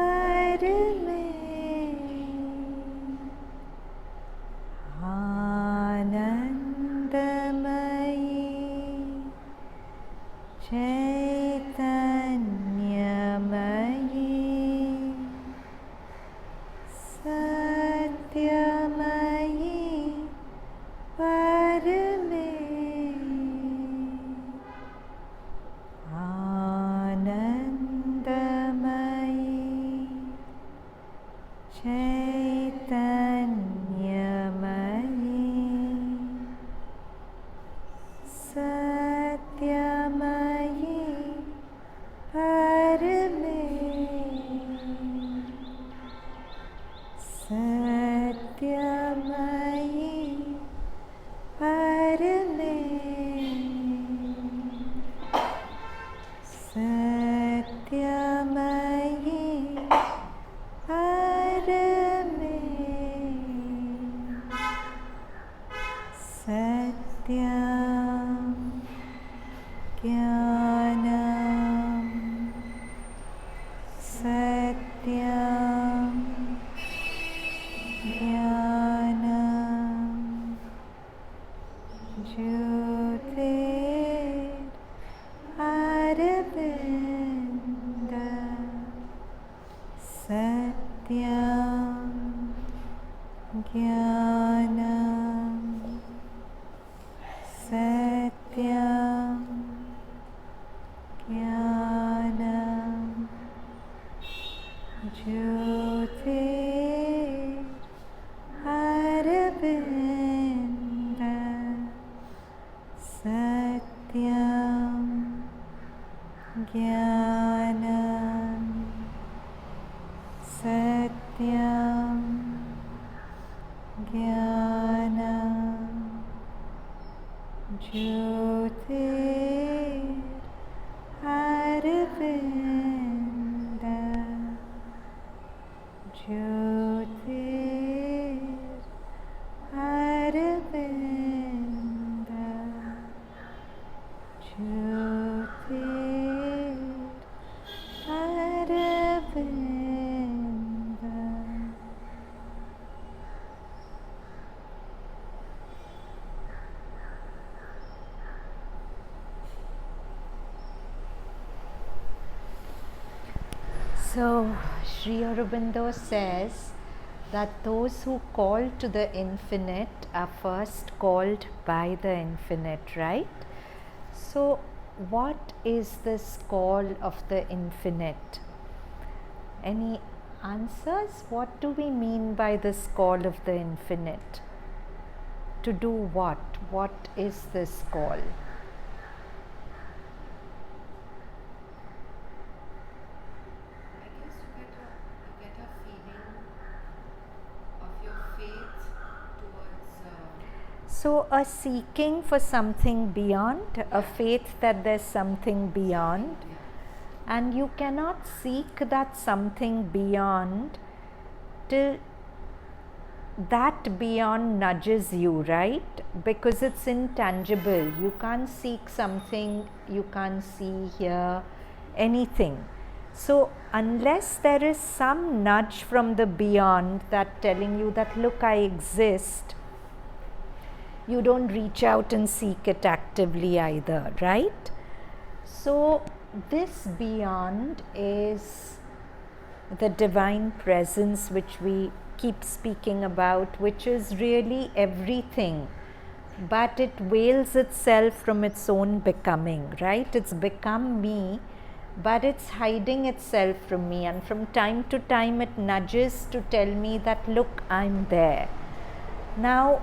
परमे आनंदमयी चैतन्यमयी सत्यमयी परमे आनंदमयी चैतन्यमयी सत्यमयी परमे सत्यमयी परमे सत्यमयी परमे सत्यं ज्ञानं सत्यं ज्ञानं ज्योतिररविन्द सत्यं ज्ञानं सत्यं ज्ञानं ज्योतिररविन्द सत्यं ज्ञानं सत्यं ज्ञानं ज्योतिररविन्द ज्योतिररविन्द ज्योतिररविन्द So, Sri Aurobindo says that those who call to the infinite are first called by the infinite, right? So, what is this call of the infinite? Any answers? What do we mean by this call of the infinite? To do what? What is this call? So, a seeking for something beyond, a faith that there's something beyond, and you cannot seek that something beyond till that beyond nudges you, right? Because it's intangible. You can't seek something you can't see, hear, anything. So, unless there is some nudge from the beyond that telling you that, look, I exist, you don't reach out and seek it actively either, right? So, this beyond is the divine presence which we keep speaking about, which is really everything, but it veils itself from its own becoming, right? It's become me, but it's hiding itself from me, and from time to time it nudges to tell me that, look, I'm there. Now,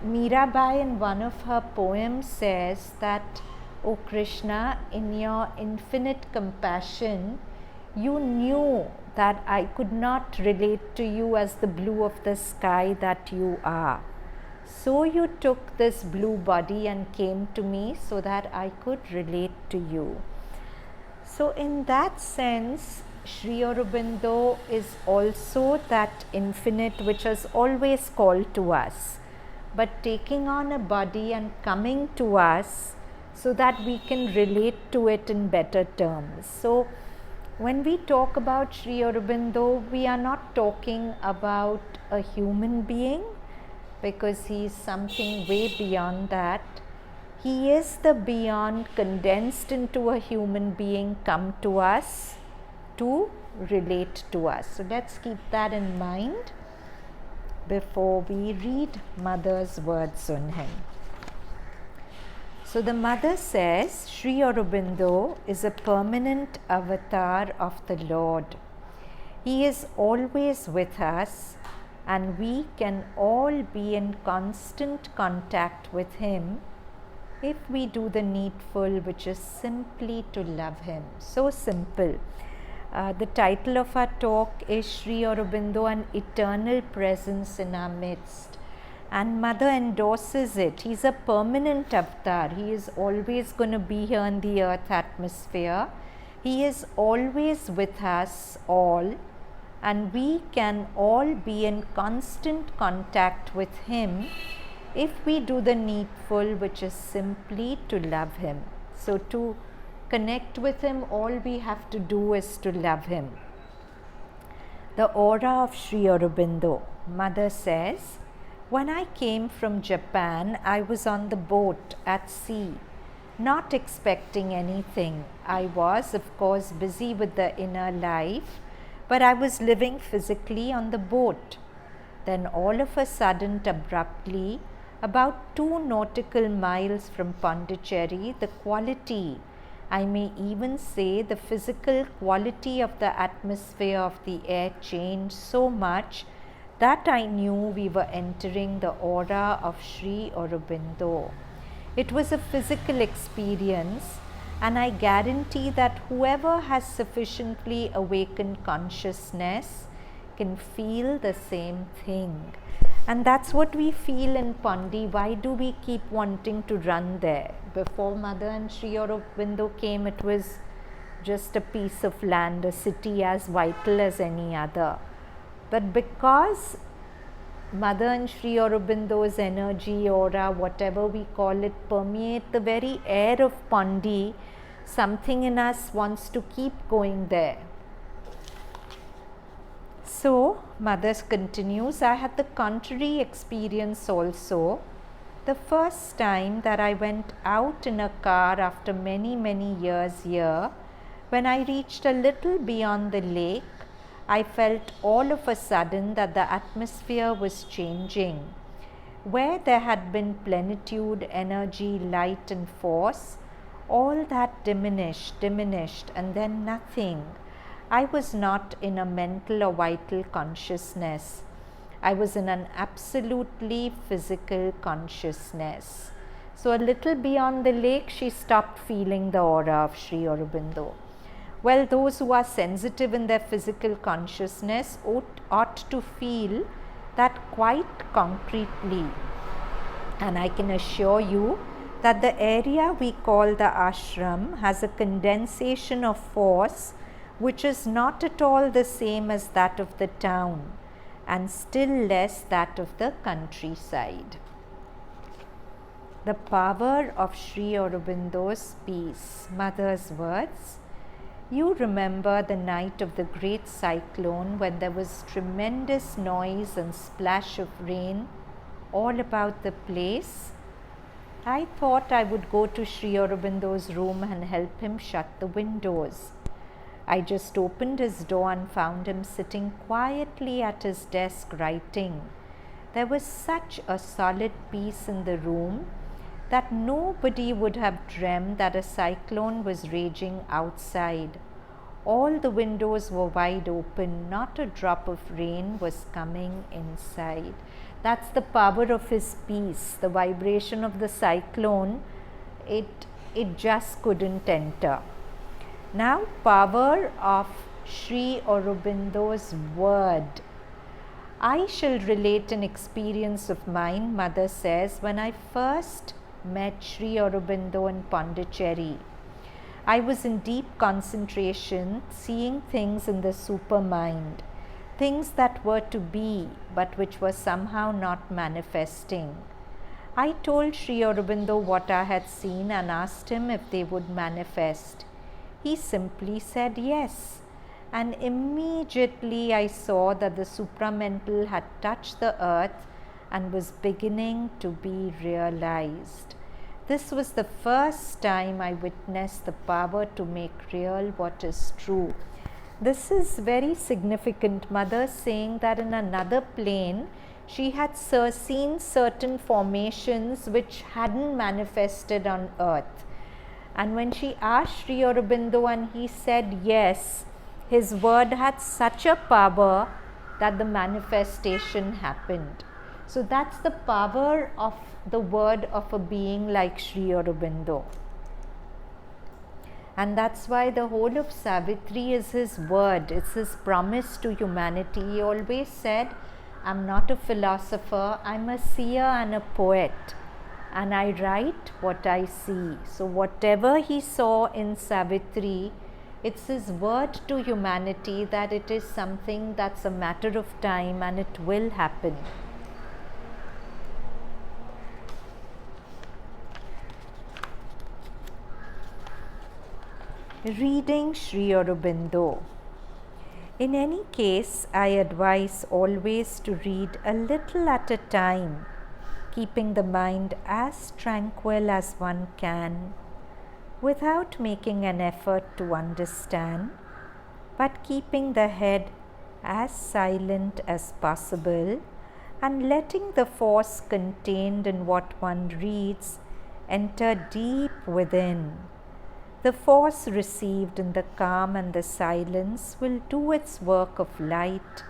Mirabai in one of her poems says that, "O Krishna, in your infinite compassion, you knew that I could not relate to you as the blue of the sky that you are. So you took this blue body and came to me so that I could relate to you." So in that sense, Sri Aurobindo is also that infinite which has always called to us, but taking on a body and coming to us so that we can relate to it in better terms. So when we talk about Sri Aurobindo, we are not talking about a human being, because he is something way beyond that. He is the beyond condensed into a human being come to us to relate to us. So let's keep that in mind before we read Mother's words on him. So the Mother says, Sri Aurobindo is a permanent avatar of the Lord. He is always with us, and we can all be in constant contact with him if we do the needful, which is simply to love him. So simple. The title of our talk is Sri Aurobindo, an eternal presence in our midst. And Mother endorses it. He's a permanent avatar. He is always going to be here in the earth atmosphere. He is always with us all, and we can all be in constant contact with him if we do the needful, which is simply to love him. So to connect with him, all we have to do is to love him. The aura of Sri Aurobindo. Mother says, when I came from Japan, I was on the boat at sea, not expecting anything. I was, of course, busy with the inner life, but I was living physically on the boat. Then all of a sudden, abruptly, about 2 nautical miles from Pondicherry, the quality, I may even say the physical quality of the atmosphere of the air changed so much that I knew we were entering the aura of Sri Aurobindo. It was a physical experience, and I guarantee that whoever has sufficiently awakened consciousness can feel the same thing. And that's what we feel in Pondi. Why do we keep wanting to run there? Before Mother and Sri Aurobindo came, it was just a piece of land, a city as vital as any other. But because Mother and Sri Aurobindo's energy, aura, whatever we call it, permeate the very air of Pondi, something in us wants to keep going there. So, Mother continues, I had the contrary experience also. The first time that I went out in a car after many, many years here, when I reached a little beyond the lake, I felt all of a sudden that the atmosphere was changing. Where there had been plenitude, energy, light and force, all that diminished, and then nothing. I was not in a mental or vital consciousness. I was in an absolutely physical consciousness. So a little beyond the lake, she stopped feeling the aura of Sri Aurobindo. Well, those who are sensitive in their physical consciousness ought to feel that quite concretely. And I can assure you that the area we call the ashram has a condensation of force which is not at all the same as that of the town, and still less that of the countryside. The power of Sri Aurobindo's peace. Mother's words. You remember the night of the great cyclone when there was tremendous noise and splash of rain all about the place? I thought I would go to Sri Aurobindo's room and help him shut the windows. I just opened his door and found him sitting quietly at his desk writing. There was such a solid peace in the room that nobody would have dreamed that a cyclone was raging outside. All the windows were wide open, not a drop of rain was coming inside. That's the power of his peace. The vibration of the cyclone, it just couldn't enter. Now, power of Sri Aurobindo's word. I shall relate an experience of mine, Mother says, when I first met Sri Aurobindo in Pondicherry. I was in deep concentration, seeing things in the supermind, things that were to be, but which were somehow not manifesting. I told Sri Aurobindo what I had seen and asked him if they would manifest. He simply said yes, and immediately I saw that the supramental had touched the earth and was beginning to be realized. This was the first time I witnessed the power to make real what is true. This is very significant. Mother saying that in another plane, she had seen certain formations which hadn't manifested on earth. And when she asked Sri Aurobindo and he said yes, his word had such a power that the manifestation happened. So that's the power of the word of a being like Sri Aurobindo. And that's why the whole of Savitri is his word, it's his promise to humanity. He always said, I'm not a philosopher, I'm a seer and a poet, and I write what I see. So whatever he saw in Savitri, it's his word to humanity that it is something that's a matter of time and it will happen. Reading Sri Aurobindo. In any case, I advise always to read a little at a time, keeping the mind as tranquil as one can, without making an effort to understand, but keeping the head as silent as possible and letting the force contained in what one reads enter deep within. The force received in the calm and the silence will do its work of light,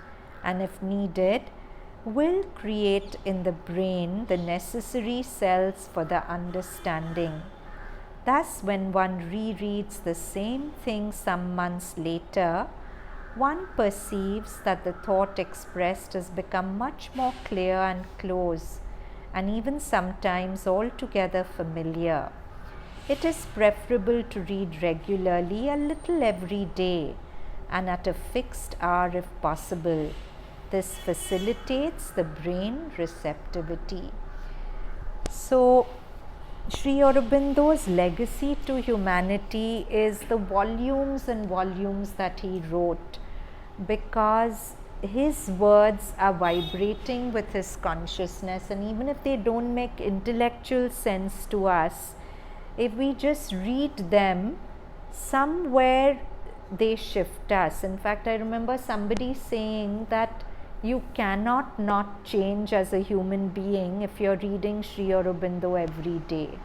and if needed, will create in the brain the necessary cells for the understanding. Thus, when one rereads the same thing some months later, one perceives that the thought expressed has become much more clear and close, and even sometimes altogether familiar. It is preferable to read regularly, a little every day, and at a fixed hour if possible. This facilitates the brain receptivity. So, Sri Aurobindo's legacy to humanity is the volumes and volumes that he wrote, because his words are vibrating with his consciousness, and even if they don't make intellectual sense to us, if we just read them, somewhere they shift us. In fact, I remember somebody saying that you cannot not change as a human being if you're reading Sri Aurobindo every day.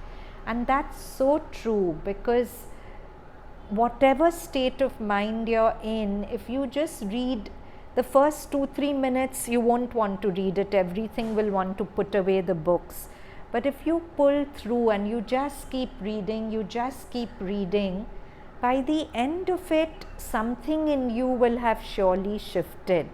And that's so true, because whatever state of mind you're in, if you just read the first 2-3 minutes, you won't want to read it. Everything will want to put away the books. But if you pull through and you just keep reading, by the end of it, something in you will have surely shifted.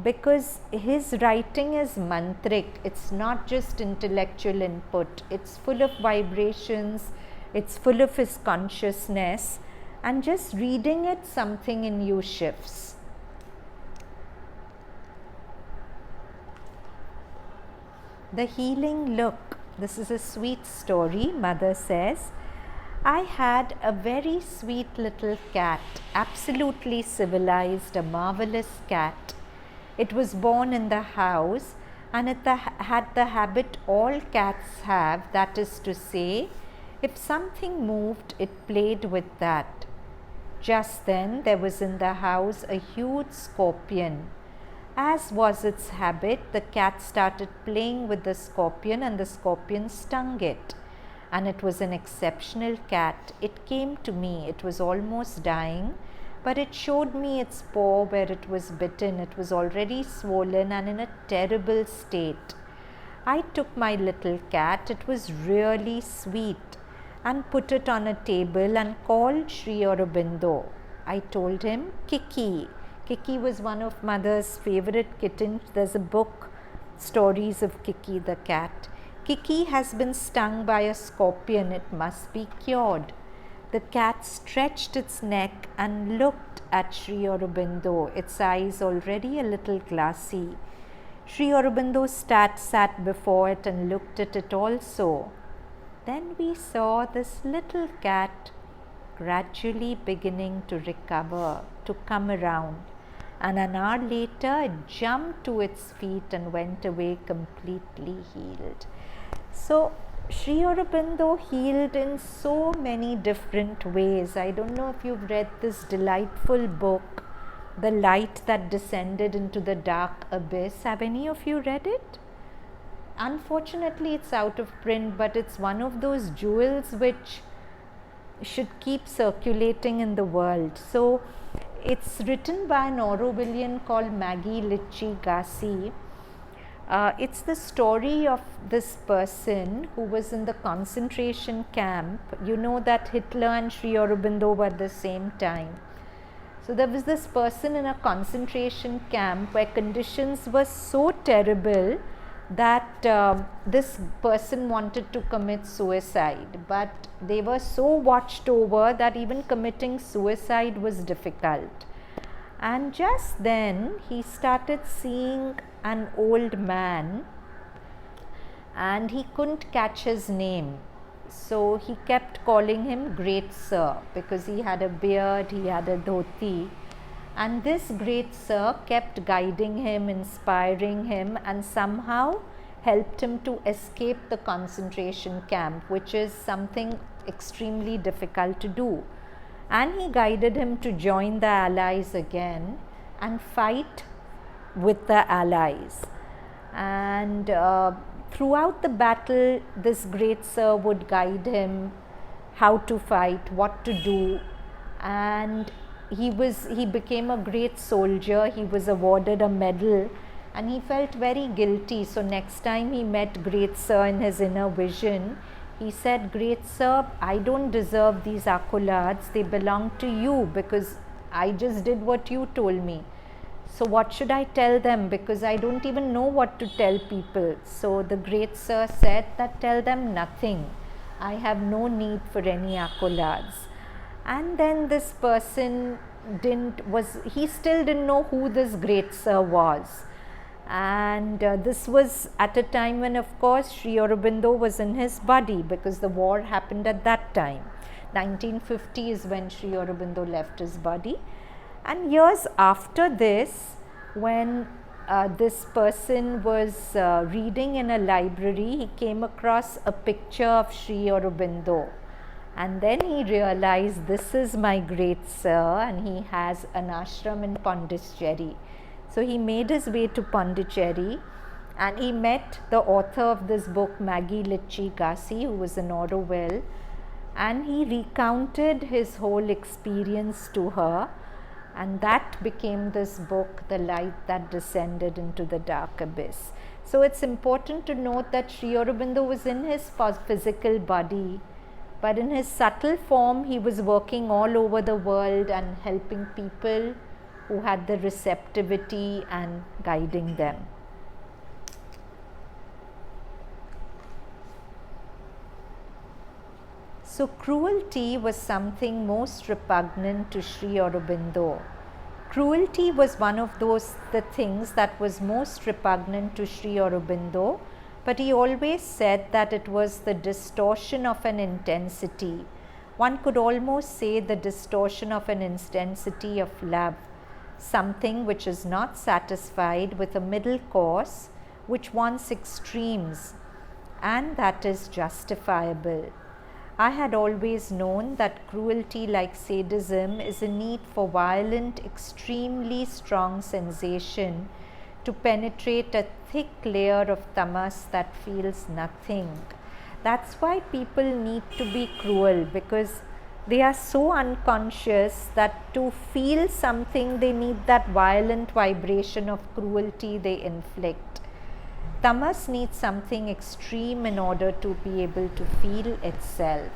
Because his writing is mantric, it's not just intellectual input, it's full of vibrations, it's full of his consciousness, and just reading it, something in you shifts. The healing look. This is a sweet story. Mother says, I had a very sweet little cat, absolutely civilized, a marvelous cat. It was born in the house, and it had the habit all cats have, that is to say, if something moved, it played with that. Just then there was in the house a huge scorpion. As was its habit, the cat started playing with the scorpion and the scorpion stung it. And it was an exceptional cat. It came to me. It was almost dying, but it showed me its paw where it was bitten. It was already swollen and in a terrible state. I took my little cat, it was really sweet, and put it on a table and called Sri Aurobindo. I told him, Kiki. Kiki was one of Mother's favorite kittens. There's a book, Stories of Kiki the cat. Kiki has been stung by a scorpion. It must be cured. The cat stretched its neck and looked at Sri Aurobindo, its eyes already a little glassy. Sri Aurobindo sat before it and looked at it also. Then we saw this little cat gradually beginning to recover, to come around. And an hour later, it jumped to its feet and went away completely healed. So, Sri Aurobindo healed in so many different ways. I don't know if you've read this delightful book, The Light That Descended into the Dark Abyss. Have any of you read it? Unfortunately, it's out of print, but it's one of those jewels which should keep circulating in the world. So, it's written by an Aurobillion called Maggie Litchi Gassi. It's the story of this person who was in the concentration camp. You know that Hitler and Sri Aurobindo were at the same time. So there was this person in a concentration camp where conditions were so terrible that this person wanted to commit suicide, but they were so watched over that even committing suicide was difficult. And just then he started seeing an old man and he couldn't catch his name. So he kept calling him Great Sir because he had a beard, he had a dhoti. And this Great Sir kept guiding him, inspiring him, and somehow helped him to escape the concentration camp, which is something extremely difficult to do. And he guided him to join the Allies again and fight with the Allies. And throughout the battle, this Great Sir would guide him how to fight, what to do, and he became a great soldier. He was awarded a medal and he felt very guilty. So next time he met Great Sir in his inner vision, he said, Great Sir, I don't deserve these accolades. They belong to you because I just did what you told me. So what should I tell them? Because I don't even know what to tell people. So the Great Sir said that tell them nothing. I have no need for any accolades. And then this person he still didn't know who this Great Sir was. And this was at a time when, of course, Sri Aurobindo was in his body because the war happened at that time. 1950 is when Sri Aurobindo left his body. And years after this, when this person was reading in a library, he came across a picture of Sri Aurobindo. And then he realized, this is my Great Sir, and he has an ashram in Pondicherry. So he made his way to Pondicherry and he met the author of this book, Maggie Litchi Gassi, who was in Auroville, and he recounted his whole experience to her, and that became this book, The Light That Descended into the Dark Abyss. So it's important to note that Sri Aurobindo was in his physical body, but in his subtle form he was working all over the world and helping people who had the receptivity and guiding them. So cruelty was something most repugnant to Sri Aurobindo. Cruelty was one of the things that was most repugnant to Sri Aurobindo, but he always said that it was the distortion of an intensity. One could almost say the distortion of an intensity of love, something which is not satisfied with a middle course, which wants extremes, and that is justifiable. I had always known that cruelty, like sadism, is a need for violent, extremely strong sensation to penetrate a thick layer of tamas that feels nothing. That's why people need to be cruel, because they are so unconscious that to feel something they need that violent vibration of cruelty they inflict. Tamas needs something extreme in order to be able to feel itself.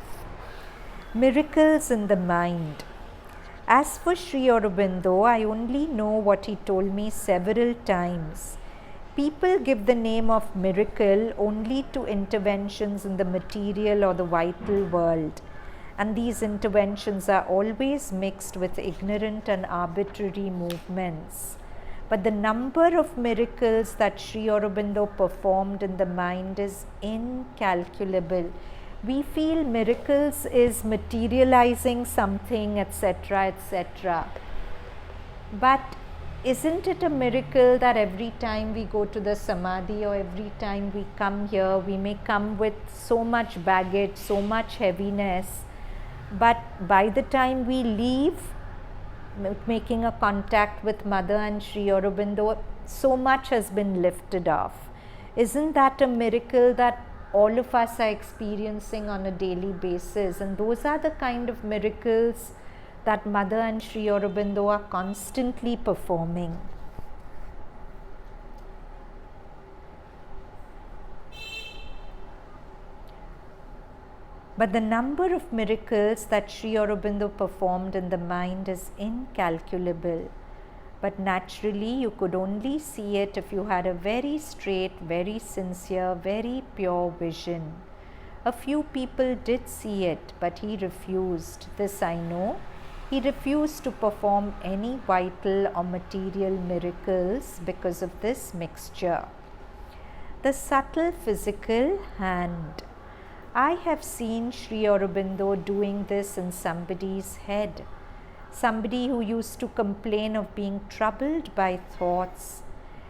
Miracles in the mind. As for Sri Aurobindo, I only know what he told me several times. People give the name of miracle only to interventions in the material or the vital world, and these interventions are always mixed with ignorant and arbitrary movements. But the number of miracles that Sri Aurobindo performed in the mind is incalculable. We feel miracles is materializing something, etc., etc. But isn't it a miracle that every time we go to the Samadhi or every time we come here, we may come with so much baggage, so much heaviness, but by the time we leave, making a contact with Mother and Sri Aurobindo, so much has been lifted off. Isn't that a miracle that all of us are experiencing on a daily basis? And those are the kind of miracles that Mother and Sri Aurobindo are constantly performing. But the number of miracles that Sri Aurobindo performed in the mind is incalculable. But naturally, you could only see it if you had a very straight, very sincere, very pure vision. A few people did see it, but he refused. This I know. He refused to perform any vital or material miracles because of this mixture. The subtle physical hand. I have seen Sri Aurobindo doing this in somebody's head. Somebody who used to complain of being troubled by thoughts.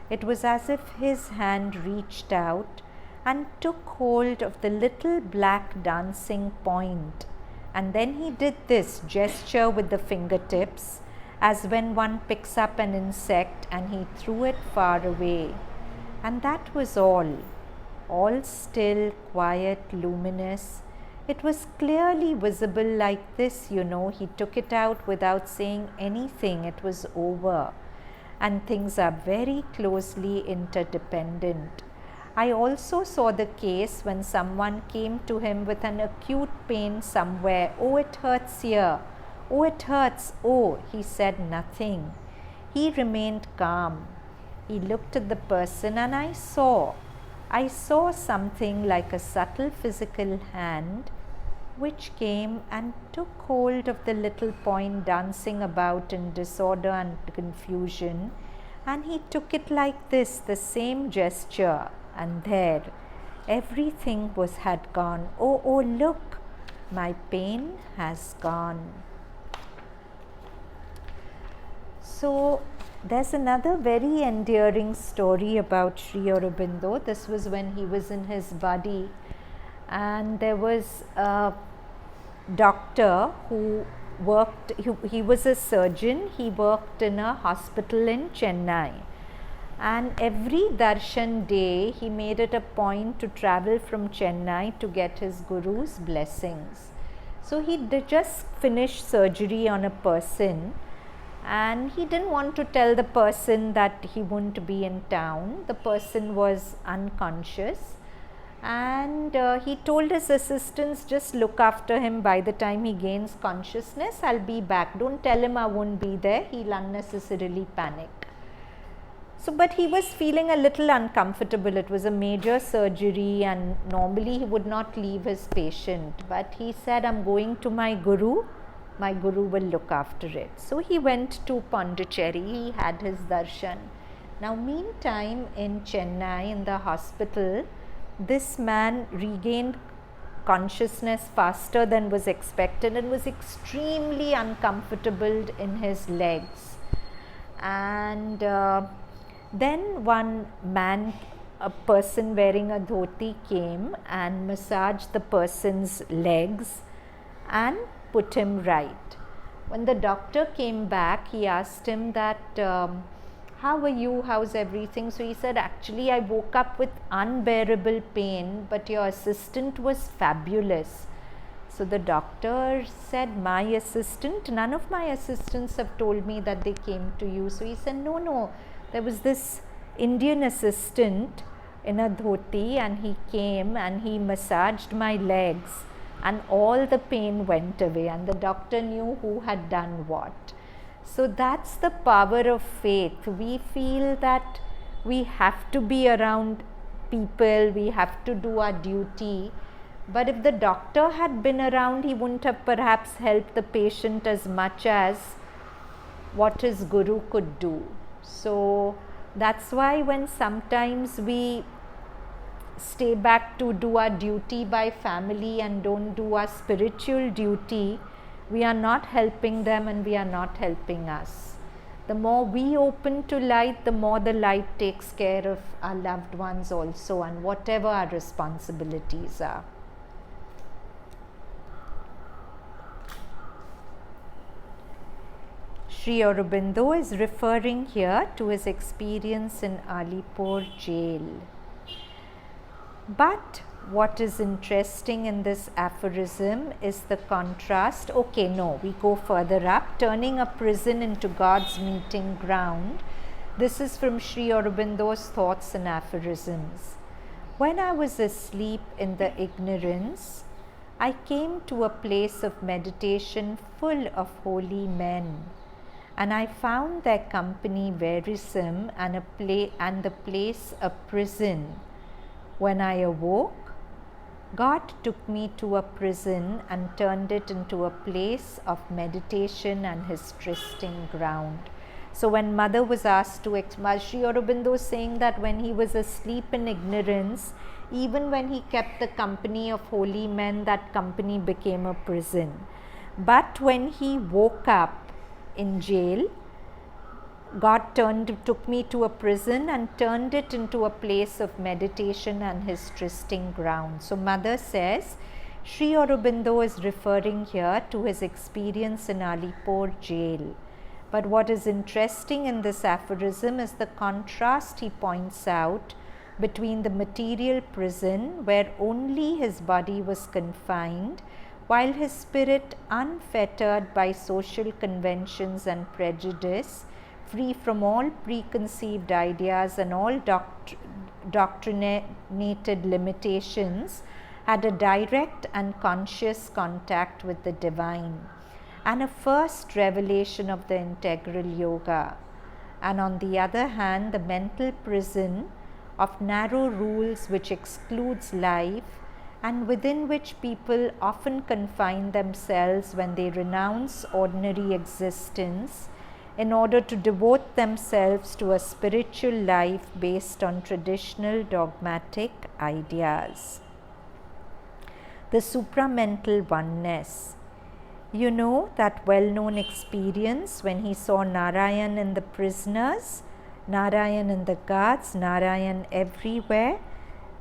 It was as if his hand reached out and took hold of the little black dancing point. And then he did this gesture with the fingertips, as when one picks up an insect and he threw it far away. And that was all still, quiet, luminous. It was clearly visible like this, he took it out without saying anything. It was over. And things are very closely interdependent. I also saw the case when someone came to him with an acute pain somewhere. Oh, it hurts here. Oh, it hurts. Oh, he said nothing. He remained calm. He looked at the person and I saw something like a subtle physical hand which came and took hold of the little point dancing about in disorder and confusion, and he took it like this, the same gesture, and there everything had gone. Oh, look, my pain has gone. So there's another very endearing story about Sri Aurobindo. This was when he was in his body, and there was a doctor who worked, he was a surgeon, he worked in a hospital in Chennai. And every darshan day, he made it a point to travel from Chennai to get his guru's blessings. So he just finished surgery on a person, and he didn't want to tell the person that he wouldn't be in town. The person was unconscious, and he told his assistants, just look after him. By the time he gains consciousness, I'll be back. Don't tell him I won't be there. He'll unnecessarily panic. So, but he was feeling a little uncomfortable. It was a major surgery and normally he would not leave his patient. But he said, I'm going to my guru will look after it. So he went to Pondicherry, he had his darshan. Now meantime in Chennai, in the hospital, this man regained consciousness faster than was expected and was extremely uncomfortable in his legs. And then one man, a person wearing a dhoti, came and massaged the person's legs and put him right. When the doctor came back, he asked him that, how are you, how's everything? So he said, actually I woke up with unbearable pain, but your assistant was fabulous. So the doctor said, my assistant? None of my assistants have told me that they came to you. So he said, no, there was this Indian assistant in a dhoti and he came and he massaged my legs and all the pain went away, and the doctor knew who had done what. So that's the power of faith. We feel that we have to be around people, we have to do our duty. But if the doctor had been around, he wouldn't have perhaps helped the patient as much as what his guru could do. So that's why when sometimes we stay back to do our duty by family and don't do our spiritual duty, we are not helping them and we are not helping us. The more we open to light, the more the light takes care of our loved ones also and whatever our responsibilities are. Sri Aurobindo is referring here to his experience in Alipore jail. But what is interesting in this aphorism is the contrast. Okay, no, we go further up. Turning a prison into God's meeting ground. This is from Sri Aurobindo's Thoughts and Aphorisms. When I was asleep in the ignorance, I came to a place of meditation full of holy men, and I found their company wearisome and the place a prison. When I awoke, God took me to a prison and turned it into a place of meditation and his trysting ground. So when Mother was asked to explain, Sri Aurobindo is saying that when he was asleep in ignorance, even when he kept the company of holy men, that company became a prison. But when he woke up in jail, God took me to a prison and turned it into a place of meditation and his trysting ground. So Mother says, Sri Aurobindo is referring here to his experience in Alipore jail. But what is interesting in this aphorism is the contrast he points out between the material prison where only his body was confined, while his spirit, unfettered by social conventions and prejudice, free from all preconceived ideas and all doctrinated limitations, had a direct and conscious contact with the divine and a first revelation of the integral yoga. And on the other hand, the mental prison of narrow rules which excludes life and within which people often confine themselves when they renounce ordinary existence in order to devote themselves to a spiritual life based on traditional dogmatic ideas. The supramental oneness. You know that well-known experience when he saw Narayan in the prisoners, Narayan in the guards, Narayan everywhere.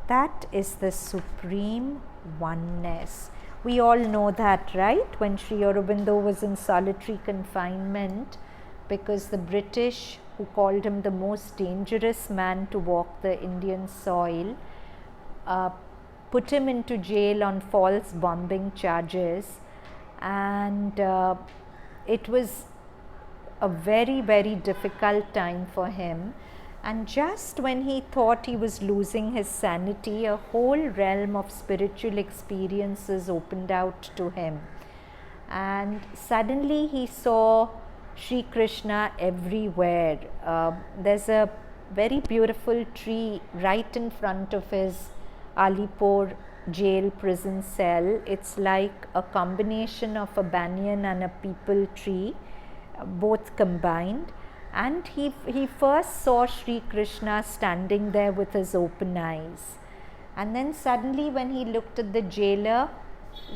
That is the supreme oneness. We all know that, right? When Sri Aurobindo was in solitary confinement, because the British, who called him the most dangerous man to walk the Indian soil, put him into jail on false bombing charges, and it was a very, very difficult time for him. And just when he thought he was losing his sanity, a whole realm of spiritual experiences opened out to him, and suddenly he saw Sri Krishna everywhere. There's a very beautiful tree right in front of his Alipore jail prison cell. It's like a combination of a banyan and a peepal tree, both combined. And he first saw Sri Krishna standing there with his open eyes. And then suddenly when he looked at the jailer,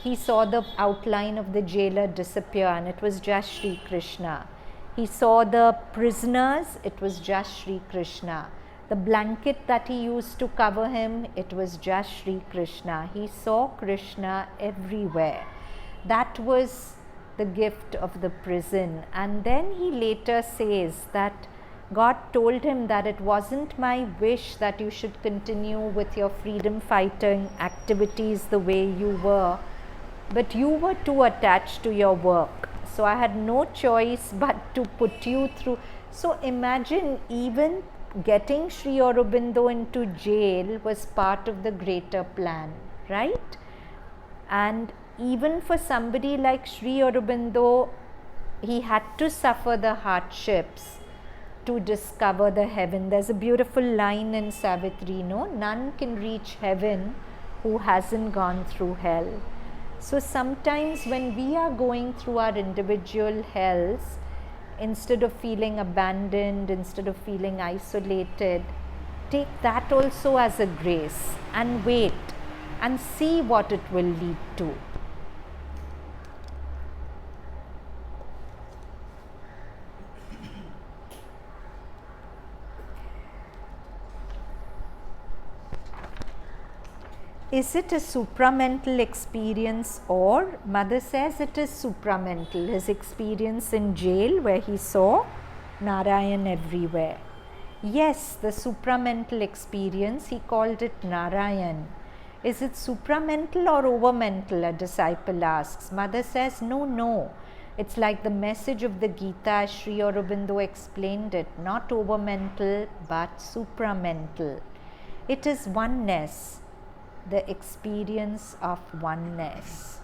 he saw the outline of the jailer disappear, and it was just Sri Krishna. He saw the prisoners, it was just Sri Krishna. The blanket that he used to cover him, it was just Sri Krishna. He saw Krishna everywhere. That was the gift of the prison. And then he later says that God told him that it wasn't my wish that you should continue with your freedom fighting activities the way you were, but you were too attached to your work. So I had no choice but to put you through. So imagine, even getting Sri Aurobindo into jail was part of the greater plan, right? And even for somebody like Sri Aurobindo, he had to suffer the hardships to discover the heaven. There's a beautiful line in Savitri, no? None can reach heaven who hasn't gone through hell. So sometimes when we are going through our individual hells, instead of feeling abandoned, instead of feeling isolated, take that also as a grace and wait and see what it will lead to. Is it a supramental experience? Or Mother says it is supramental, his experience in jail where he saw Narayan everywhere. Yes, the supramental experience, he called it Narayan. Is it supramental or overmental? A disciple asks. Mother says, no. It's like the message of the Gita as Sri Aurobindo explained it, not overmental but supramental. It is oneness, the experience of oneness.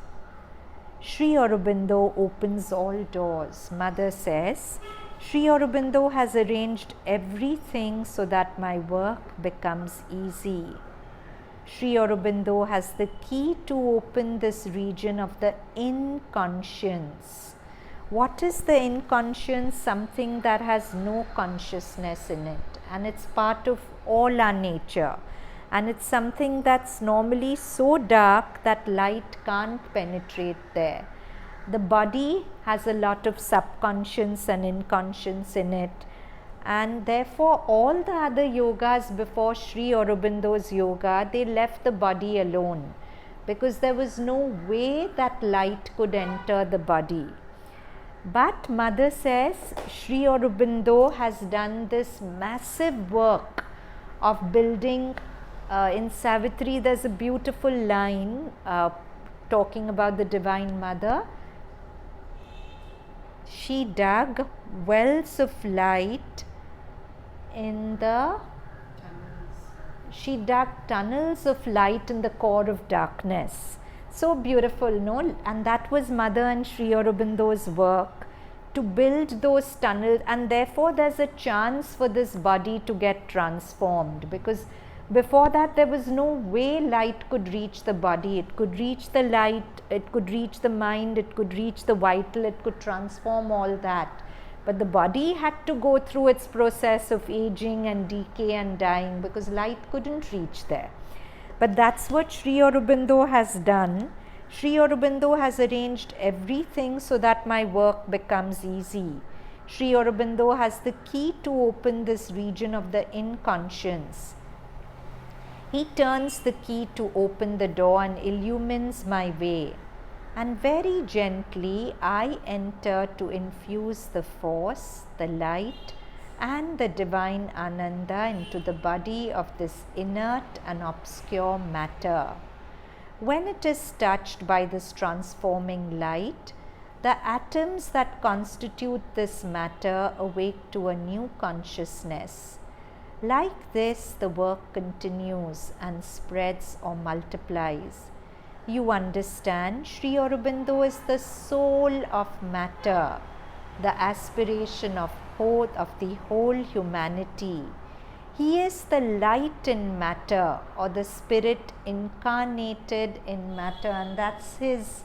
Sri Aurobindo opens all doors. Mother says, Sri Aurobindo has arranged everything so that my work becomes easy. Sri Aurobindo has the key to open this region of the inconscience. What is the inconscience? Something that has no consciousness in it, and it's part of all our nature. And it's something that's normally so dark that light can't penetrate there. The body has a lot of subconscious and inconscious in it, and therefore all the other yogas before Sri Aurobindo's yoga, they left the body alone because there was no way that light could enter the body. But Mother says Sri Aurobindo has done this massive work of building. In Savitri, there's a beautiful line talking about the Divine Mother. She dug wells of light in the She dug tunnels of light in the core of darkness. So beautiful, no? And that was Mother and Sri Aurobindo's work to build those tunnels, and therefore there's a chance for this body to get transformed, because before that there was no way light could reach the body. It could reach the light, it could reach the mind, it could reach the vital, it could transform all that. But the body had to go through its process of aging and decay and dying because light couldn't reach there. But that's what Sri Aurobindo has done. Sri Aurobindo has arranged everything so that my work becomes easy. Sri Aurobindo has the key to open this region of the inconscience. He turns the key to open the door and illumines my way. And very gently I enter to infuse the force, the light and the divine Ananda into the body of this inert and obscure matter. When it is touched by this transforming light, the atoms that constitute this matter awake to a new consciousness. Like this, the work continues and spreads or multiplies. You understand, Sri Aurobindo is the soul of matter, the aspiration of the whole humanity. He is the light in matter, or the spirit incarnated in matter, and that's his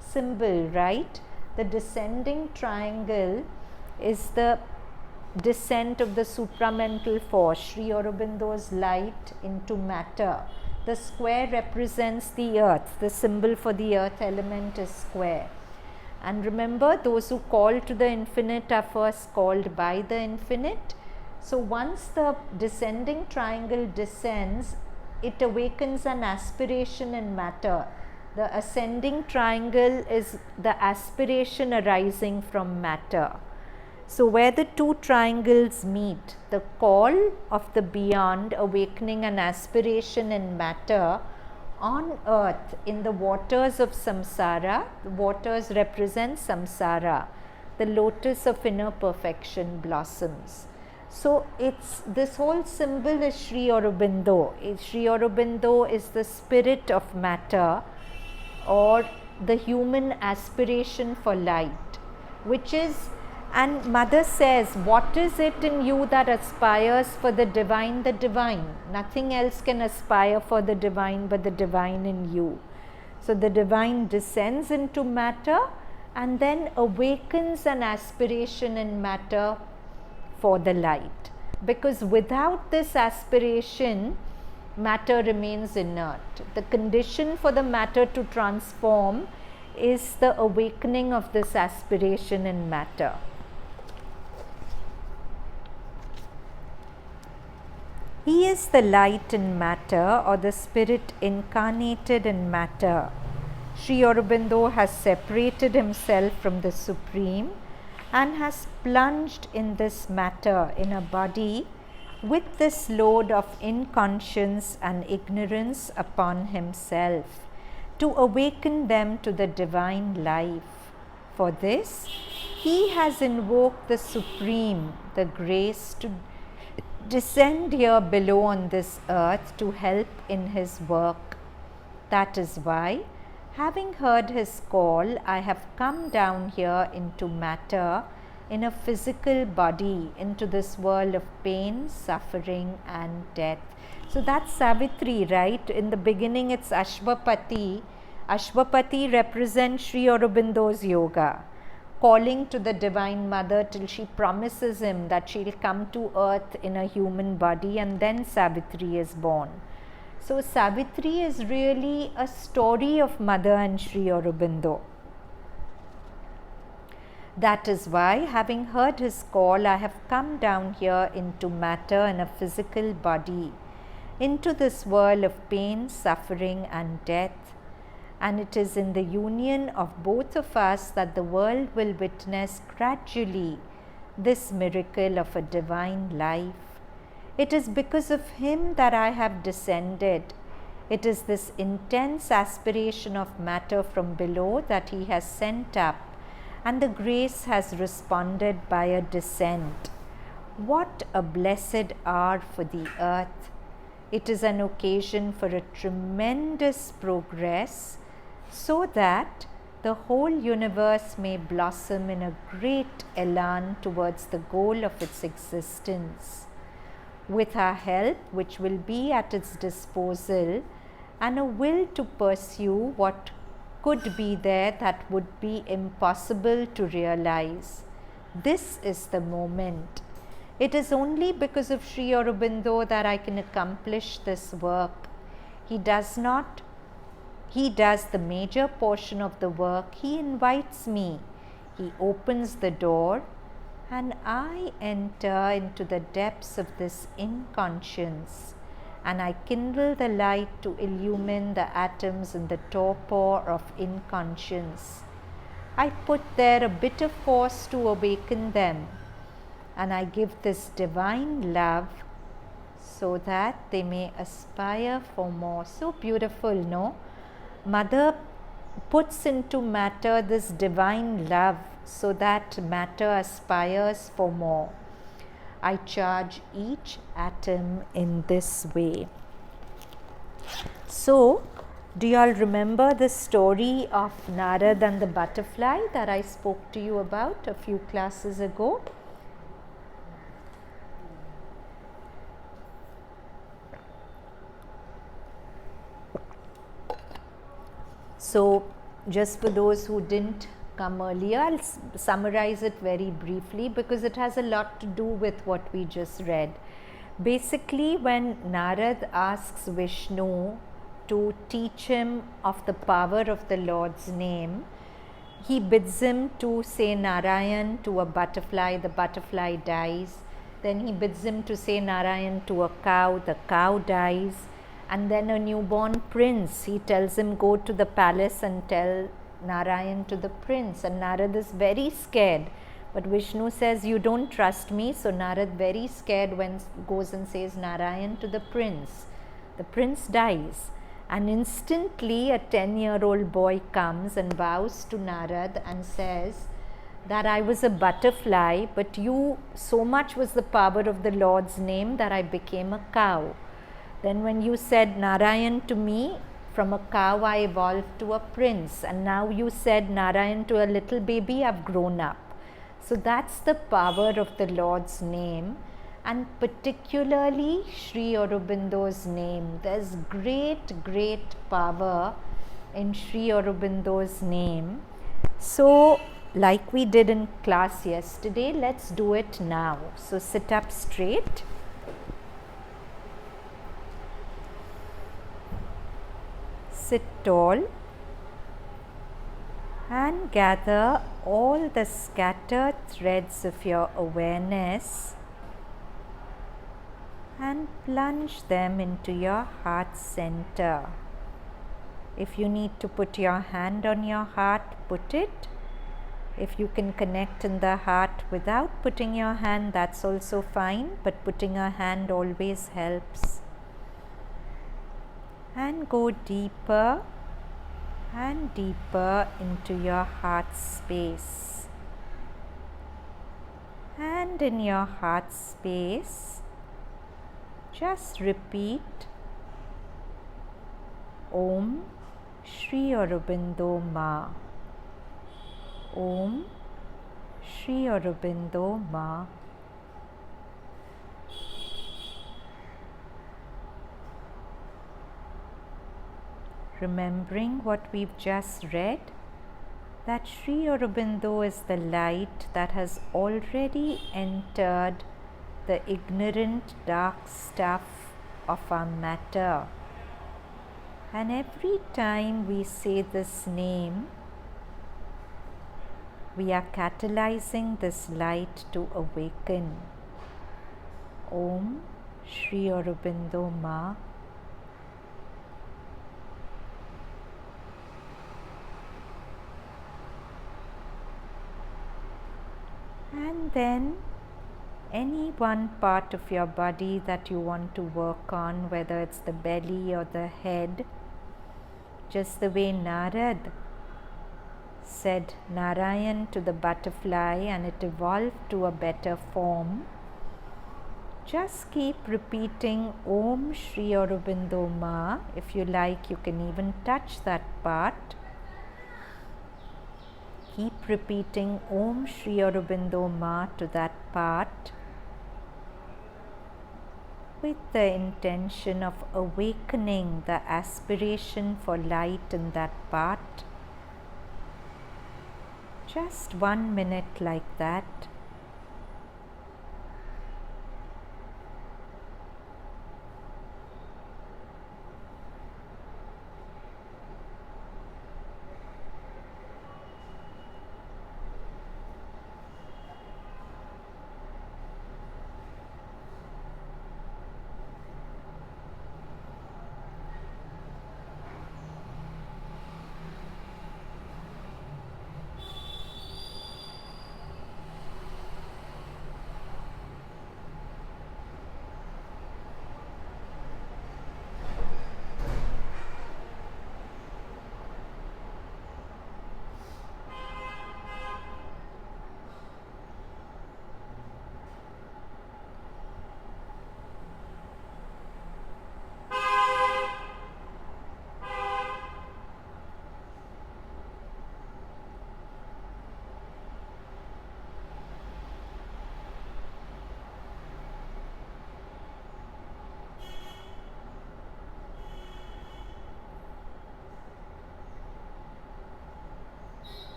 symbol, right? The descending triangle is the descent of the supramental force, Sri Aurobindo's light into matter. The square represents the earth. The symbol for the earth element is square. And remember, those who call to the infinite are first called by the infinite. So once the descending triangle descends, it awakens an aspiration in matter. The ascending triangle is the aspiration arising from matter. So where the two triangles meet, the call of the beyond awakening an aspiration in matter on earth in the waters of samsara. The waters represent samsara. The lotus of inner perfection blossoms. So it's this whole symbol is Sri Aurobindo. Sri Aurobindo is the spirit of matter, or the human aspiration for light, which is, and Mother says, what is it in you that aspires for the divine? The divine. Nothing else can aspire for the divine but the divine in you. So the divine descends into matter and then awakens an aspiration in matter for the light. Because without this aspiration, matter remains inert. The condition for the matter to transform is the awakening of this aspiration in matter. He is the light in matter, or the spirit incarnated in matter. Sri Aurobindo has separated himself from the Supreme and has plunged in this matter, in a body, with this load of inconscience and ignorance upon himself, to awaken them to the divine life. For this, he has invoked the Supreme, the grace to descend here below on this earth to help in his work. That is why, having heard his call, I have come down here into matter, in a physical body, into this world of pain, suffering and death. So that's Savitri, right? In the beginning it's Ashwapati. Ashwapati represents Sri Aurobindo's yoga, calling to the Divine Mother till she promises him that she'll come to earth in a human body, and then Savitri is born. So Savitri is really a story of Mother and Sri Aurobindo. That is why, having heard his call, I have come down here into matter in a physical body, into this world of pain, suffering and death. And it is in the union of both of us that the world will witness gradually this miracle of a divine life. It is because of him that I have descended. It is this intense aspiration of matter from below that he has sent up, and the grace has responded by a descent. What a blessed hour for the earth! It is an occasion for a tremendous progress, so that the whole universe may blossom in a great elan towards the goal of its existence. With our help, which will be at its disposal, and a will to pursue what could be there that would be impossible to realize, this is the moment. It is only because of Sri Aurobindo that I can accomplish this work. He does the major portion of the work. He invites me. He opens the door, and I enter into the depths of this inconscience, and I kindle the light to illumine the atoms in the torpor of inconscience. I put there a bit of force to awaken them, and I give this divine love so that they may aspire for more. So beautiful, no? Mother puts into matter this divine love so that matter aspires for more. I charge each atom in this way. So, do you all remember the story of Narad and the butterfly that I spoke to you about a few classes ago? So, just for those who didn't come earlier, I'll summarize it very briefly because it has a lot to do with what we just read. Basically, when Narad asks Vishnu to teach him of the power of the Lord's name, he bids him to say Narayan to a butterfly, the butterfly dies. Then he bids him to say Narayan to a cow, the cow dies. And then a newborn prince, he tells him go to the palace and tell Narayan to the prince, and Narad is very scared, but Vishnu says you don't trust me, so Narad very scared goes and says Narayan to the prince. The prince dies, and instantly a 10-year-old boy comes and bows to Narad and says that I was a butterfly, but so much was the power of the Lord's name that I became a cow. Then when you said Narayan to me, from a cow I evolved to a prince, and now you said Narayan to a little baby, I've grown up. So that's the power of the Lord's name, and particularly Sri Aurobindo's name. There's great, great power in Sri Aurobindo's name, So, like we did in class yesterday, let's do it now. So, sit up straight. Sit tall and gather all the scattered threads of your awareness and plunge them into your heart center. If you need to put your hand on your heart, put it. If you can connect in the heart without putting your hand, that's also fine, but putting a hand always helps. And go deeper and deeper into your heart space. And in your heart space, just repeat Om Shri Aurobindo Ma. Om Shri Aurobindo Ma. Remembering what we've just read, that Shri Aurobindo is the light that has already entered the ignorant dark stuff of our matter. And every time we say this name, we are catalyzing this light to awaken. Om Shri Aurobindo Ma. And then any one part of your body that you want to work on, whether it's the belly or the head, just the way Narad said Narayan to the butterfly and it evolved to a better form, just keep repeating Om Shri Aurobindo Ma. If you like, you can even touch that part. Keep repeating Om Shri Aurobindo Ma to that part with the intention of awakening the aspiration for light in that part. Just 1 minute like that.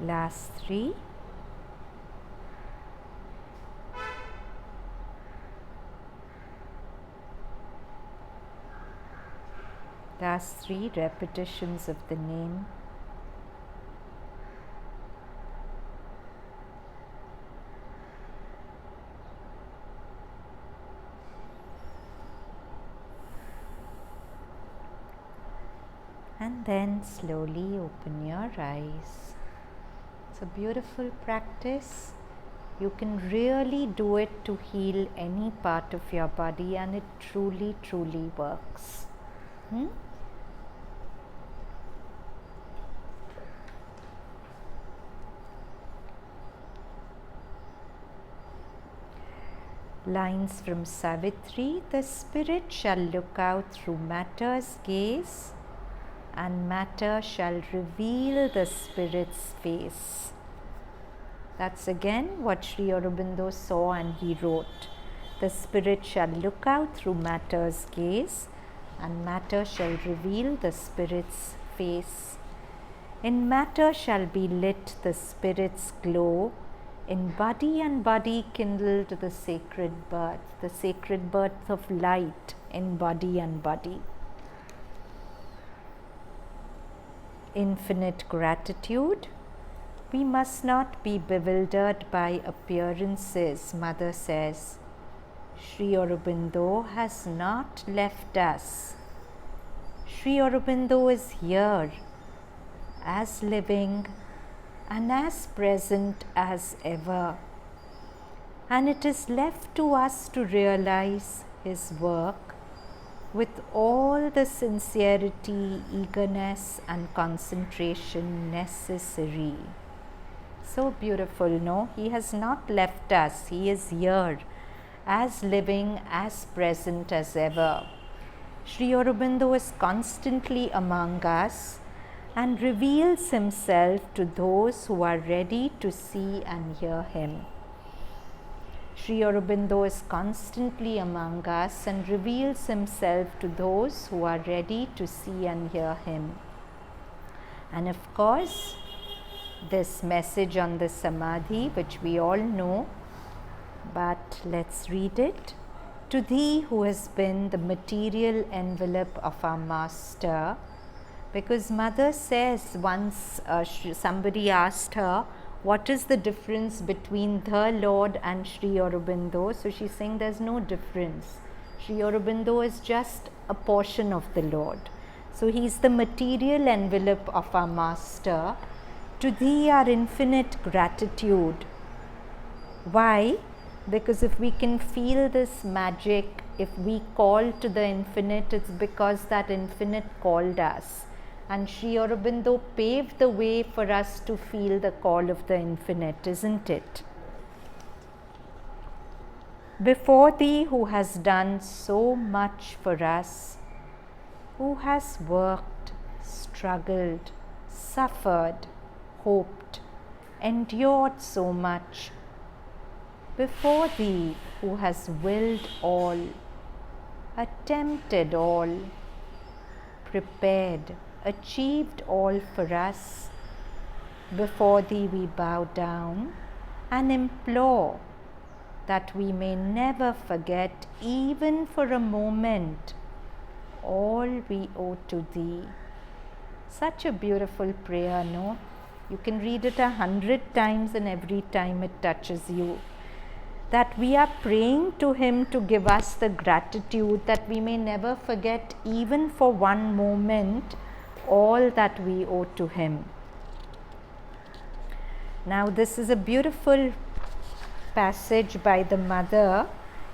Last 3. Last 3 repetitions of the name. And then slowly open your eyes. It's a beautiful practice. You can really do it to heal any part of your body, and it truly, truly works. Lines from Savitri. The spirit shall look out through matter's gaze, and matter shall reveal the spirit's face. That's again what Sri Aurobindo saw and he wrote. The spirit shall look out through matter's gaze, and matter shall reveal the spirit's face. In matter shall be lit the spirit's glow, in body and body kindled the sacred birth of light in body and body. Infinite gratitude. We must not be bewildered by appearances, Mother says. Sri Aurobindo has not left us. Sri Aurobindo is here, as living and as present as ever. And it is left to us to realize his work with all the sincerity, eagerness and concentration necessary. So beautiful, no? He has not left us. He is here, as living, as present as ever. Sri Aurobindo is constantly among us and reveals himself to those who are ready to see and hear him. Sri Aurobindo is constantly among us and reveals himself to those who are ready to see and hear him. And of course, this message on the Samadhi, which we all know, but let's read it. To thee who has been the material envelope of our Master, because Mother says once somebody asked her, what is the difference between the Lord and Sri Aurobindo? So she's saying there's no difference. Sri Aurobindo is just a portion of the Lord. So he's the material envelope of our Master. To thee our infinite gratitude. Why? Because if we can feel this magic, if we call to the infinite, it's because that infinite called us. And Sri Aurobindo paved the way for us to feel the call of the infinite, isn't it? Before thee who has done so much for us, who has worked, struggled, suffered, hoped, endured so much, before thee who has willed all, attempted all, prepared, achieved all for us, before thee we bow down and implore that we may never forget, even for a moment, all we owe to thee. Such a beautiful prayer, no? You can read it 100 times and every time it touches you. That we are praying to him to give us the gratitude that we may never forget, even for one moment, all that we owe to him. Now this is a beautiful passage by the Mother.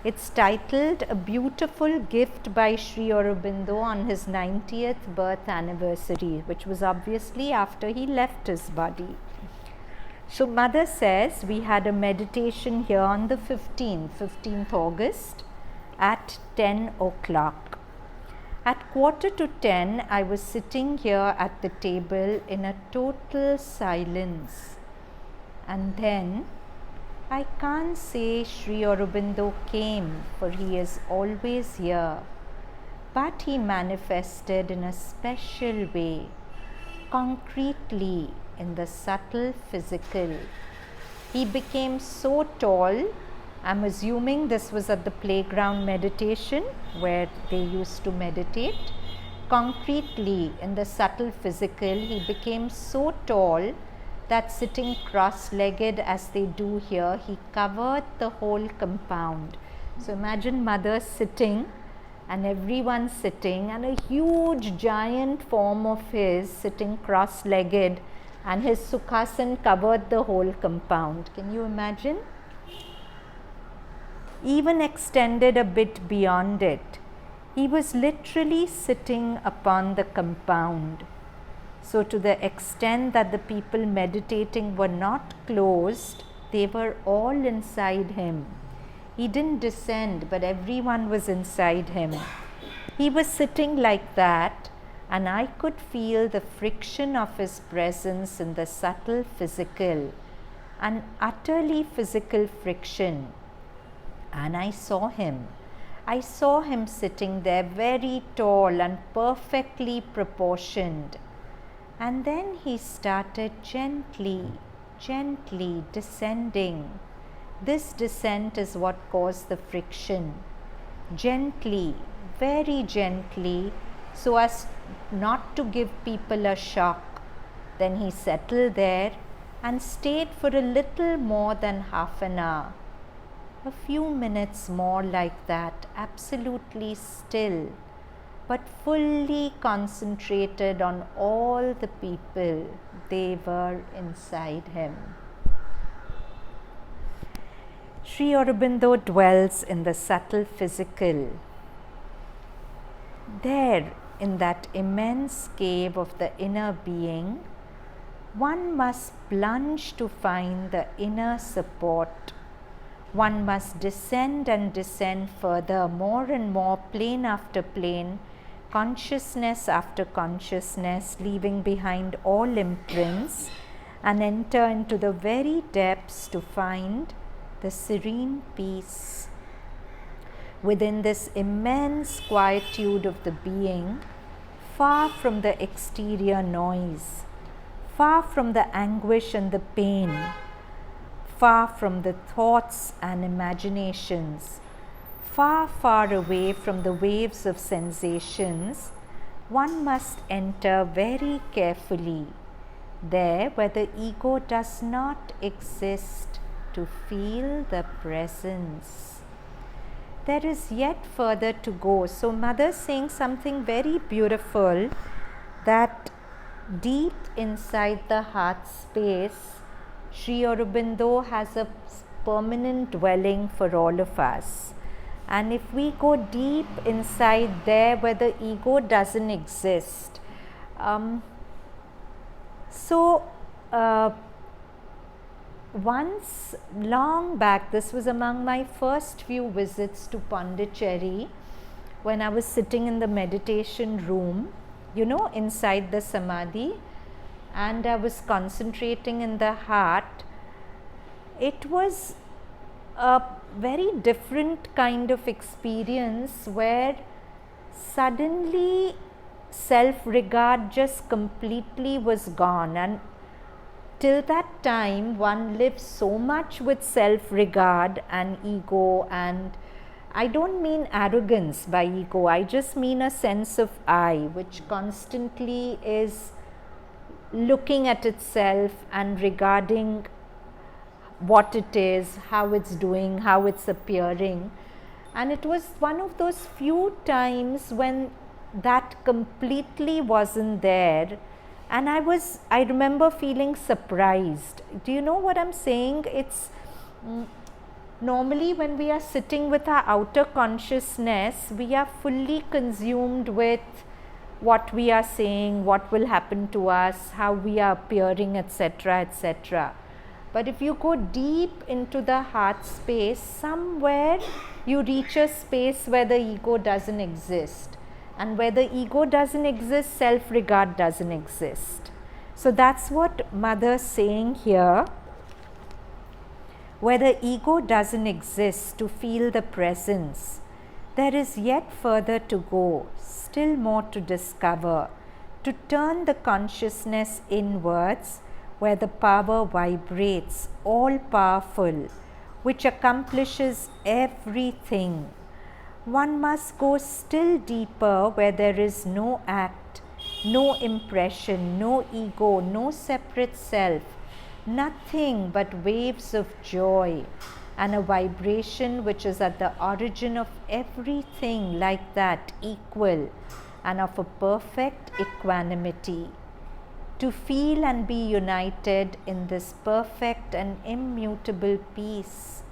It's titled A Beautiful Gift by Sri Aurobindo on his 90th birth anniversary, which was obviously after he left his body. So Mother says we had a meditation here on the 15th August at 10 o'clock. At 9:45, I was sitting here at the table in a total silence. And then, I can't say Sri Aurobindo came, for he is always here, but he manifested in a special way, concretely in the subtle physical. He became so tall. I'm assuming this was at the playground meditation where they used to meditate. Concretely in the subtle physical, he became so tall that sitting cross-legged as they do here, he covered the whole compound. So imagine Mother sitting and everyone sitting, and a huge giant form of his sitting cross-legged, and his Sukhasan covered the whole compound. Can you imagine? Even extended a bit beyond it. He was literally sitting upon the compound. So to the extent that the people meditating were not closed, they were all inside him. He didn't descend, but everyone was inside him. He was sitting like that, and I could feel the friction of his presence in the subtle physical, an utterly physical friction. And I saw him. I saw him sitting there very tall and perfectly proportioned. And then he started gently, gently descending. This descent is what caused the friction. Gently, very gently, so as not to give people a shock. Then he settled there and stayed for a little more than half an hour. A few minutes more like that, absolutely still, but fully concentrated on all the people. They were inside him. Sri Aurobindo dwells in the subtle physical. There, in that immense cave of the inner being, one must plunge to find the inner support. One must descend and descend further, more and more, plane after plane, consciousness after consciousness, leaving behind all imprints, and enter into the very depths to find the serene peace. Within this immense quietude of the being, far from the exterior noise, far from the anguish and the pain, far from the thoughts and imaginations, far, far away from the waves of sensations, one must enter very carefully, there where the ego does not exist, to feel the presence. There is yet further to go. So Mother is saying something very beautiful, that deep inside the heart space, Sri Aurobindo has a permanent dwelling for all of us. And if we go deep inside there where the ego doesn't exist, once long back, this was among my first few visits to Pondicherry, when I was sitting in the meditation room, inside the Samadhi, and I was concentrating in the heart. It was a very different kind of experience where suddenly self-regard just completely was gone, and till that time one lives so much with self-regard and ego, and I don't mean arrogance by ego, I just mean a sense of I, which constantly is looking at itself and regarding what it is, how it's doing, how it's appearing. And it was one of those few times when that completely wasn't there, and I remember feeling surprised. Do you know what I'm saying? It's normally when we are sitting with our outer consciousness, we are fully consumed with what we are saying, what will happen to us, how we are appearing, etc., etc. But if you go deep into the heart space, somewhere you reach a space where the ego doesn't exist. And where the ego doesn't exist, self-regard doesn't exist. So that's what Mother is saying here. Where the ego doesn't exist, to feel the presence, there is yet further to go, still more to discover, to turn the consciousness inwards, where the power vibrates, all powerful, which accomplishes everything. One must go still deeper, where there is no act, no impression, no ego, no separate self, nothing but waves of joy and a vibration which is at the origin of everything, like that, equal, and of a perfect equanimity. To feel and be united in this perfect and immutable peace.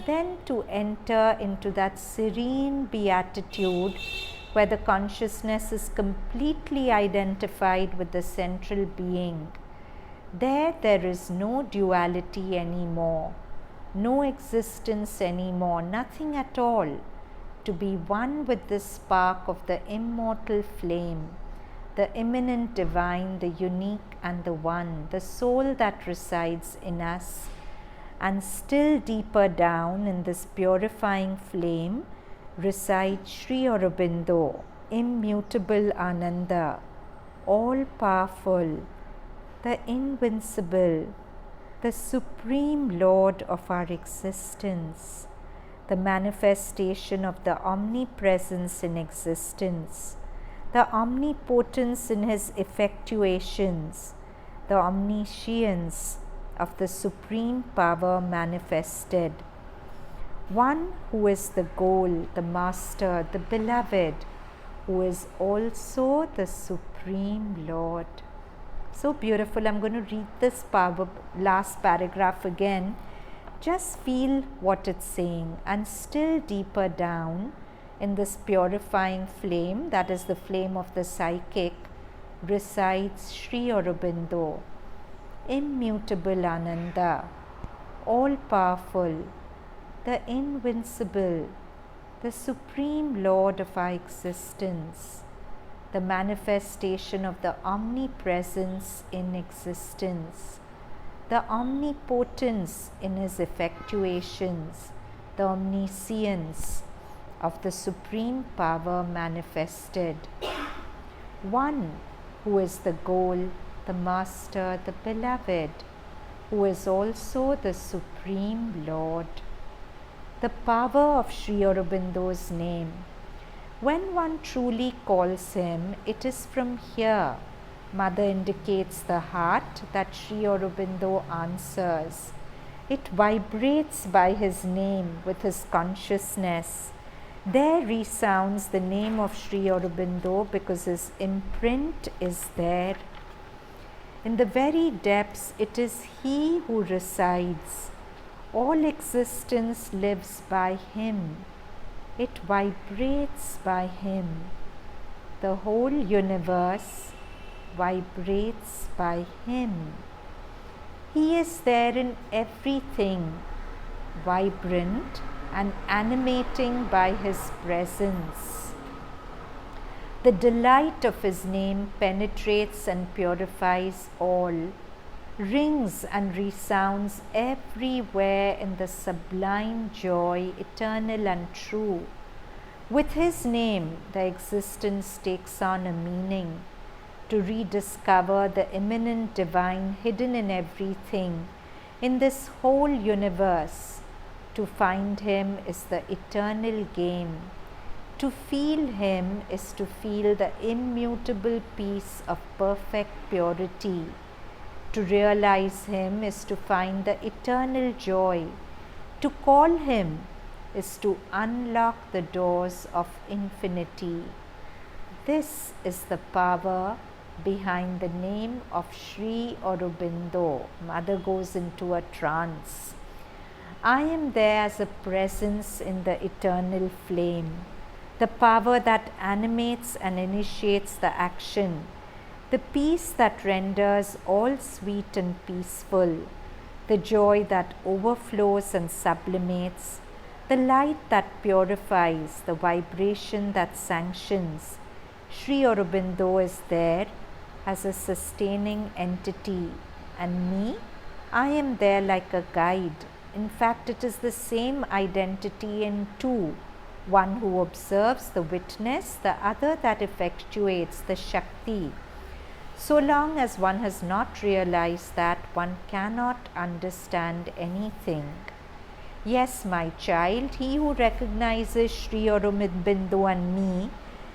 Then to enter into that serene beatitude where the consciousness is completely identified with the central being. There is no duality anymore. no existence anymore, nothing at all, to be one with the spark of the immortal flame, the immanent divine, the unique and the one, the soul that resides in us. And still deeper down in this purifying flame resides Sri Aurobindo, immutable Ananda, all powerful, the invincible, the supreme Lord of our existence, the manifestation of the omnipresence in existence, the omnipotence in his effectuations, the omniscience of the supreme power manifested. One who is the goal, the master, the beloved, who is also the supreme Lord. So beautiful. I'm going to read this last paragraph again. Just feel what it's saying. And still deeper down in this purifying flame, that is the flame of the psychic, resides Sri Aurobindo, immutable Ananda, all powerful, the invincible, the supreme Lord of our existence, the manifestation of the omnipresence in existence, the omnipotence in his effectuations, the omniscience of the supreme power manifested. One who is the goal, the master, the beloved, who is also the supreme Lord. The power of Sri Aurobindo's name. When one truly calls him, it is from here. Mother indicates the heart that Sri Aurobindo answers. It vibrates by his name with his consciousness. There resounds the name of Sri Aurobindo because his imprint is there. In the very depths, it is he who resides. All existence lives by him. It vibrates by him. The whole universe vibrates by him. He is there in everything, vibrant and animating by his presence. The delight of his name penetrates and purifies all, rings and resounds everywhere in the sublime joy, eternal and true. With his name, the existence takes on a meaning, to rediscover the immanent divine hidden in everything, in this whole universe. To find him is the eternal game. To feel him is to feel the immutable peace of perfect purity. To realize him is to find the eternal joy. To call him is to unlock the doors of infinity. This is the power behind the name of Sri Aurobindo. Mother goes into a trance. I am there as a presence in the eternal flame, the power that animates and initiates the action, the peace that renders all sweet and peaceful, the joy that overflows and sublimates, the light that purifies, the vibration that sanctions. Sri Aurobindo is there as a sustaining entity, and me, I am there like a guide. In fact, it is the same identity in two, one who observes, the witness, the other that effectuates, the Shakti. So long as one has not realized that, one cannot understand anything. Yes, my child, he who recognizes Sri Aurobindo and me,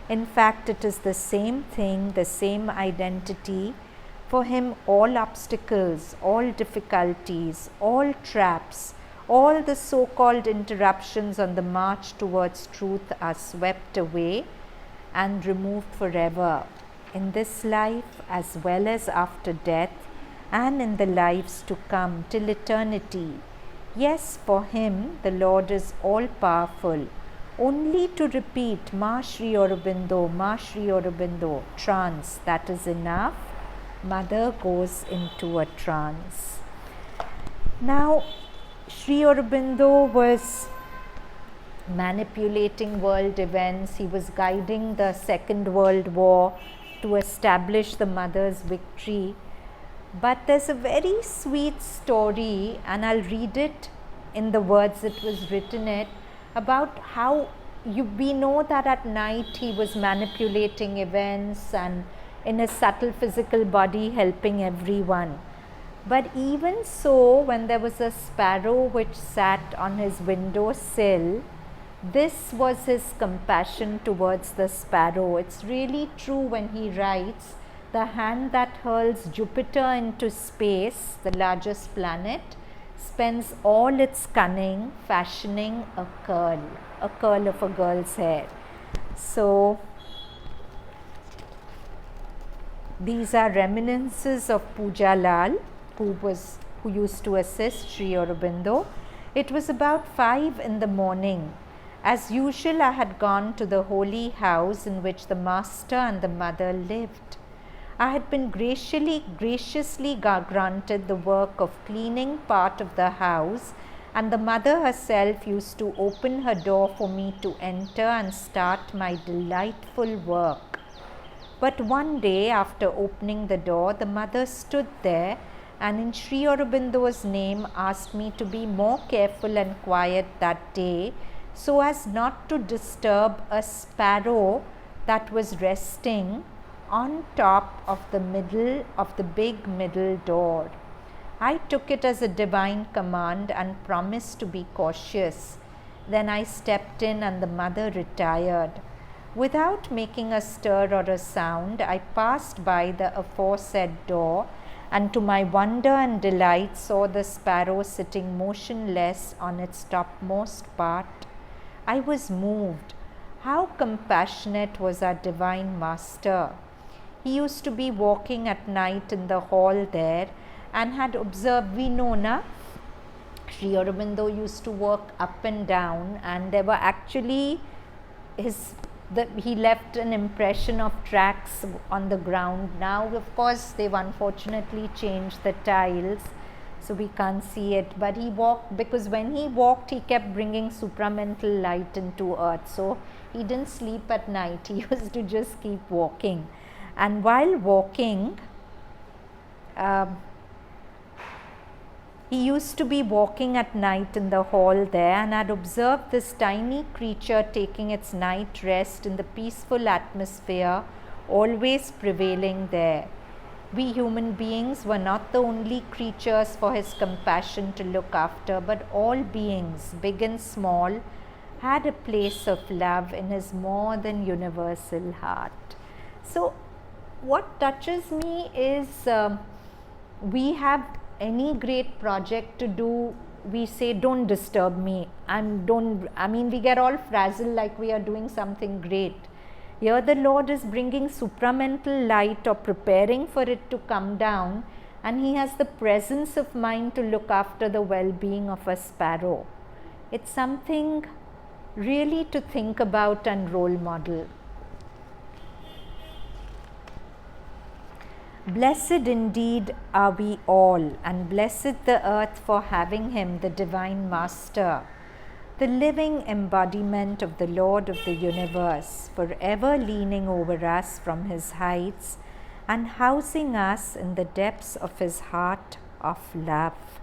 in fact, it is the same thing, the same identity. For him, all obstacles, all difficulties, all traps, all the so-called interruptions on the march towards truth are swept away and removed forever, in this life as well as after death, and in the lives to come till eternity. Yes, for him, the Lord is all-powerful. Only to repeat, Ma Sri Aurobindo, trance, that is enough. Mother goes into a trance. Now, Sri Aurobindo was manipulating world events. He was guiding the Second World War to establish the mother's victory. But there's a very sweet story, and I'll read it in the words it was written it, about how we know that at night he was manipulating events and in his subtle physical body helping everyone. But even so, when there was a sparrow which sat on his window sill, this was his compassion towards the sparrow. It's really true when he writes, the hand that hurls Jupiter into space, the largest planet, spends all its cunning fashioning a curl of a girl's hair. So, these are reminiscences of Pooja Lal, who used to assist Sri Aurobindo. It was about 5 in the morning. As usual, I had gone to the holy house in which the master and the mother lived. I had been graciously granted the work of cleaning part of the house, and the mother herself used to open her door for me to enter and start my delightful work. But one day, after opening the door, the mother stood there and in Sri Aurobindo's name asked me to be more careful and quiet that day, so as not to disturb a sparrow that was resting on top of the big middle door. I took it as a divine command and promised to be cautious. Then I stepped in and the mother retired. Without making a stir or a sound, I passed by the aforesaid door and to my wonder and delight saw the sparrow sitting motionless on its topmost part. I was moved. How compassionate was our divine master! He used to be walking at night in the hall there and had observed, we know na, Sri Aurobindo used to walk up and down, and there were actually he left an impression of tracks on the ground. Now, of course, they've unfortunately changed the tiles, so we can't see it. But he walked, because when he walked, he kept bringing supramental light into earth. So he didn't sleep at night. He used to just keep walking. And while walking, he used to be walking at night in the hall there, and had observed this tiny creature taking its night rest in the peaceful atmosphere always prevailing there. We human beings were not the only creatures for his compassion to look after, but all beings, big and small, had a place of love in his more than universal heart. So, what touches me is we have any great project to do, we say, don't disturb me, and we get all frazzled like we are doing something great. Here the Lord is bringing supramental light or preparing for it to come down, and he has the presence of mind to look after the well-being of a sparrow. It's something really to think about and role model. Blessed indeed are we all, and blessed the earth for having him, the divine master, the living embodiment of the Lord of the universe, forever leaning over us from his heights and housing us in the depths of his heart of love.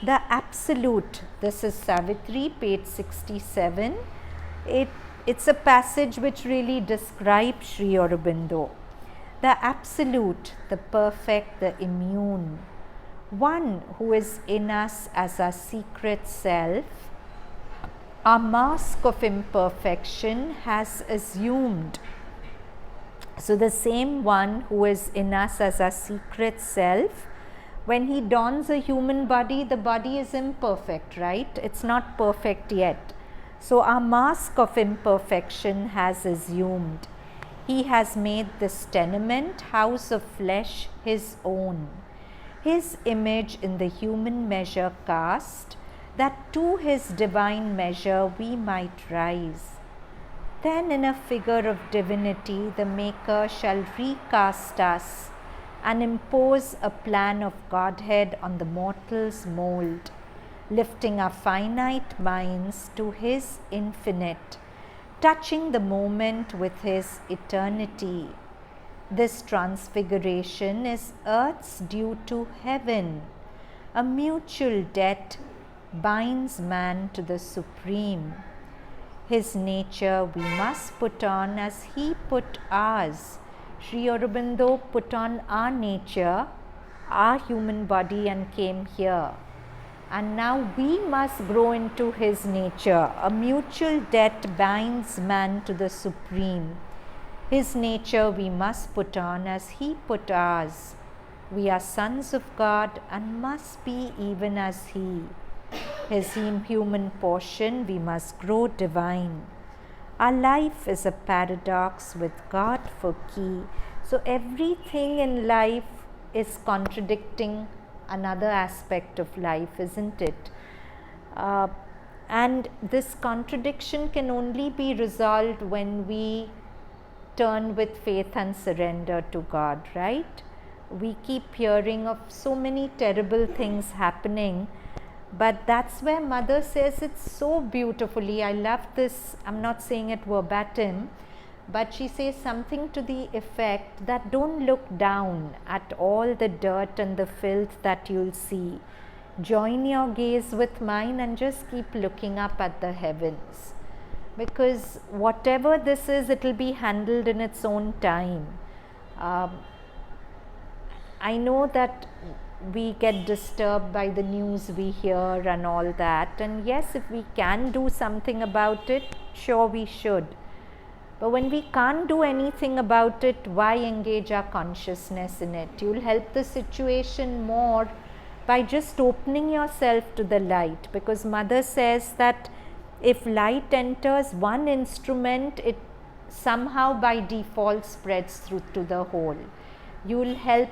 The Absolute, this is Savitri, page 67. It's a passage which really describes Sri Aurobindo. The Absolute, the Perfect, the Immune, one who is in us as our secret self, our mask of imperfection has assumed. So the same one who is in us as our secret self, when he dons a human body, the body is imperfect, right? It's not perfect yet. So our mask of imperfection has assumed. He has made this tenement house of flesh his own, his image in the human measure cast, that to his divine measure we might rise. Then in a figure of divinity the Maker shall recast us, and impose a plan of Godhead on the mortal's mold, lifting our finite minds to His infinite, touching the moment with His eternity. This transfiguration is earth's due to heaven. A mutual debt binds man to the Supreme. His nature we must put on as He put ours. Sri Aurobindo put on our nature, our human body, and came here. And now we must grow into His nature. A mutual debt binds man to the Supreme. His nature we must put on as He put ours. We are sons of God and must be even as He. His human portion we must grow divine. Our life is a paradox with God for key. So everything in life is contradicting another aspect of life, isn't it? And this contradiction can only be resolved when we turn with faith and surrender to God, right? We keep hearing of so many terrible things happening, but that's where Mother says it so beautifully. I love this. I'm not saying it verbatim, but she says something to the effect that don't look down at all the dirt and the filth that you'll see. Join your gaze with mine and just keep looking up at the heavens. Because whatever this is, it will be handled in its own time. I know that we get disturbed by the news we hear and all that, and yes, if we can do something about it, sure we should. But when we can't do anything about it, why engage our consciousness in it? You'll help the situation more by just opening yourself to the light, because Mother says that if light enters one instrument, it somehow by default spreads through to the whole. You'll help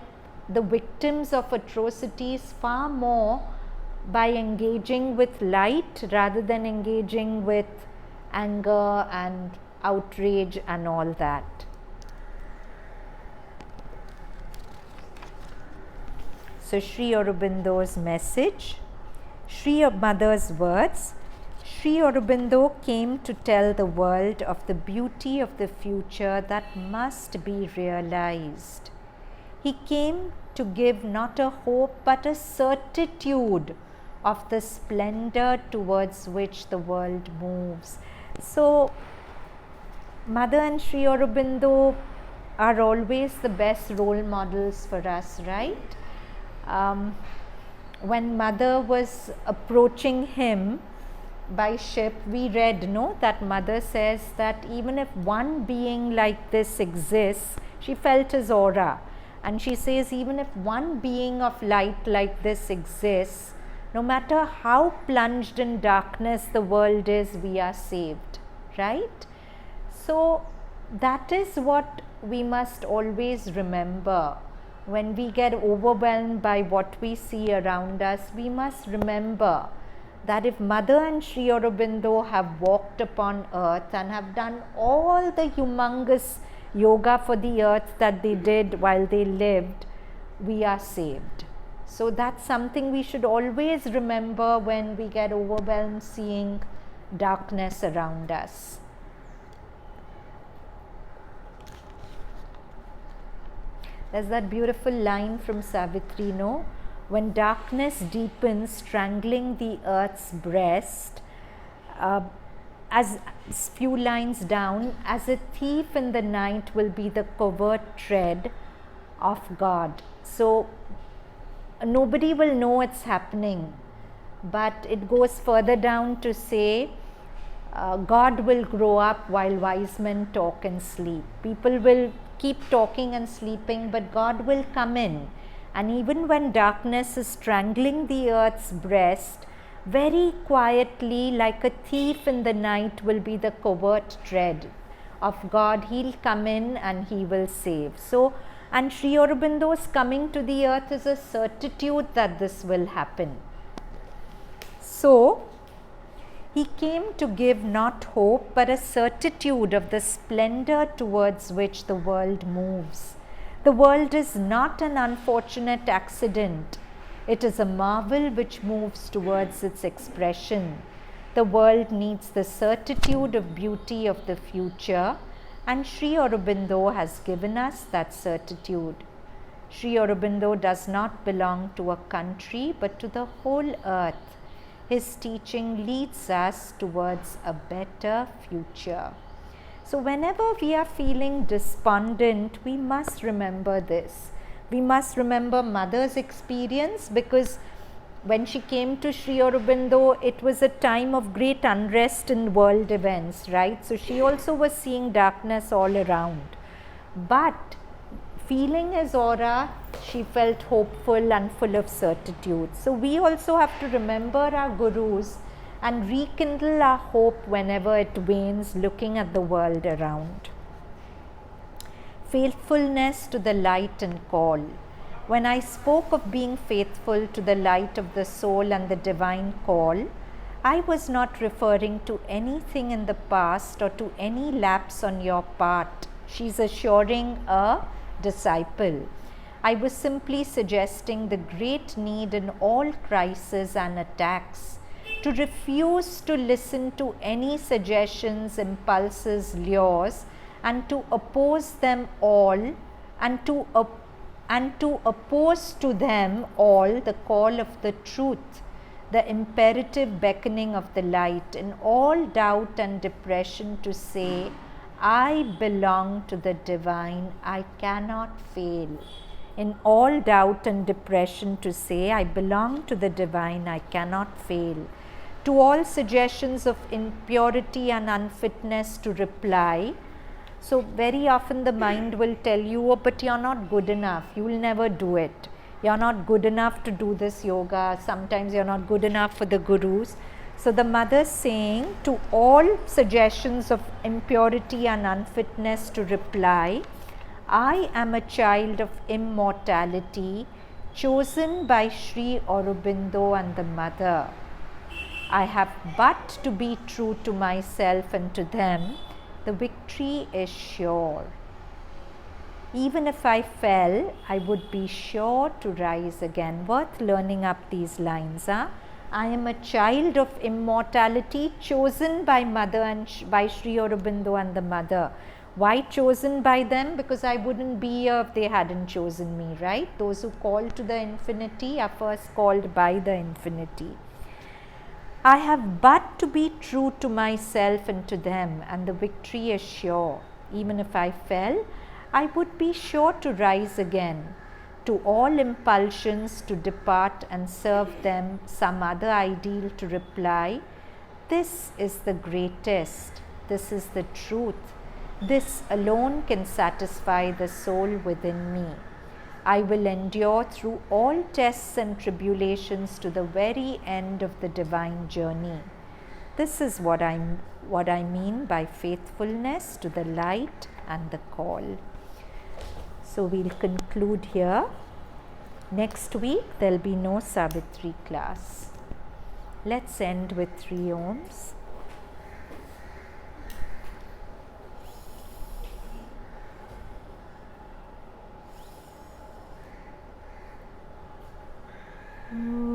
the victims of atrocities far more by engaging with light rather than engaging with anger and outrage and all that. So Sri Aurobindo's message, Sri Mother's words. Sri Aurobindo came to tell the world of the beauty of the future that must be realized. He came to give not a hope but a certitude of the splendor towards which the world moves. So, Mother and Sri Aurobindo are always the best role models for us, right? When Mother was approaching him by ship, we read, that Mother says that even if one being like this exists, she felt his aura. And she says, even if one being of light like this exists, no matter how plunged in darkness the world is, we are saved, right? So that is what we must always remember. When we get overwhelmed by what we see around us, we must remember that if Mother and Sri Aurobindo have walked upon earth and have done all the humongous yoga for the earth that they did while they lived, we are saved. So that's something we should always remember when we get overwhelmed seeing darkness around us. There's that beautiful line from Savitri, when darkness deepens, strangling the earth's breast, as few lines down, as a thief in the night will be the covert tread of God. So nobody will know it's happening, but it goes further down to say God will grow up while wise men talk and sleep. People will keep talking and sleeping, but God will come in. And even when darkness is strangling the earth's breast, very quietly, like a thief in the night, will be the covert tread of God. He'll come in and He will save. So, and Sri Aurobindo's coming to the earth is a certitude that this will happen. So, He came to give not hope but a certitude of the splendor towards which the world moves. The world is not an unfortunate accident. It is a marvel which moves towards its expression. The world needs the certitude of beauty of the future, and Sri Aurobindo has given us that certitude. Sri Aurobindo does not belong to a country but to the whole earth. His teaching leads us towards a better future. So whenever we are feeling despondent, we must remember this. We must remember Mother's experience, because when she came to Sri Aurobindo, it was a time of great unrest in world events, right? So she also was seeing darkness all around. But feeling his aura, she felt hopeful and full of certitude. So we also have to remember our gurus and rekindle our hope whenever it wanes, looking at the world around. Faithfulness to the light and call. When I spoke of being faithful to the light of the soul and the divine call, I was not referring to anything in the past or to any lapse on your part. She's assuring a disciple. I was simply suggesting the great need in all crises and attacks to refuse to listen to any suggestions, impulses, lures, and to oppose them all, and to oppose to them all the call of the truth, the imperative beckoning of the light, in all doubt and depression to say, I belong to the divine, I cannot fail. In all doubt and depression to say, I belong to the divine, I cannot fail. To all suggestions of impurity and unfitness to reply. So very often the mind will tell you, oh, but you're not good enough, you will never do it. You're not good enough to do this yoga, sometimes you're not good enough for the gurus. So the mother's saying, to all suggestions of impurity and unfitness to reply, I am a child of immortality, chosen by Sri Aurobindo and the mother. I have but to be true to myself and to them. The victory is sure. Even if I fell, I would be sure to rise again. Worth learning up these lines. I am a child of immortality, chosen by Mother and by Sri Aurobindo and the mother. Why chosen by them? Because I wouldn't be here if they hadn't chosen me, right? Those who call to the infinity are first called by the infinity. I have but to be true to myself and to them, and the victory is sure. Even if I fell, I would be sure to rise again. To all impulsions to depart and serve them some other ideal to reply, this is the greatest, this is the truth, this alone can satisfy the soul within me. I will endure through all tests and tribulations to the very end of the divine journey. This is what I mean by faithfulness to the light and the call. So we'll conclude here. Next week there'll be no Savitri class. Let's end with 3 Ohms. Mm.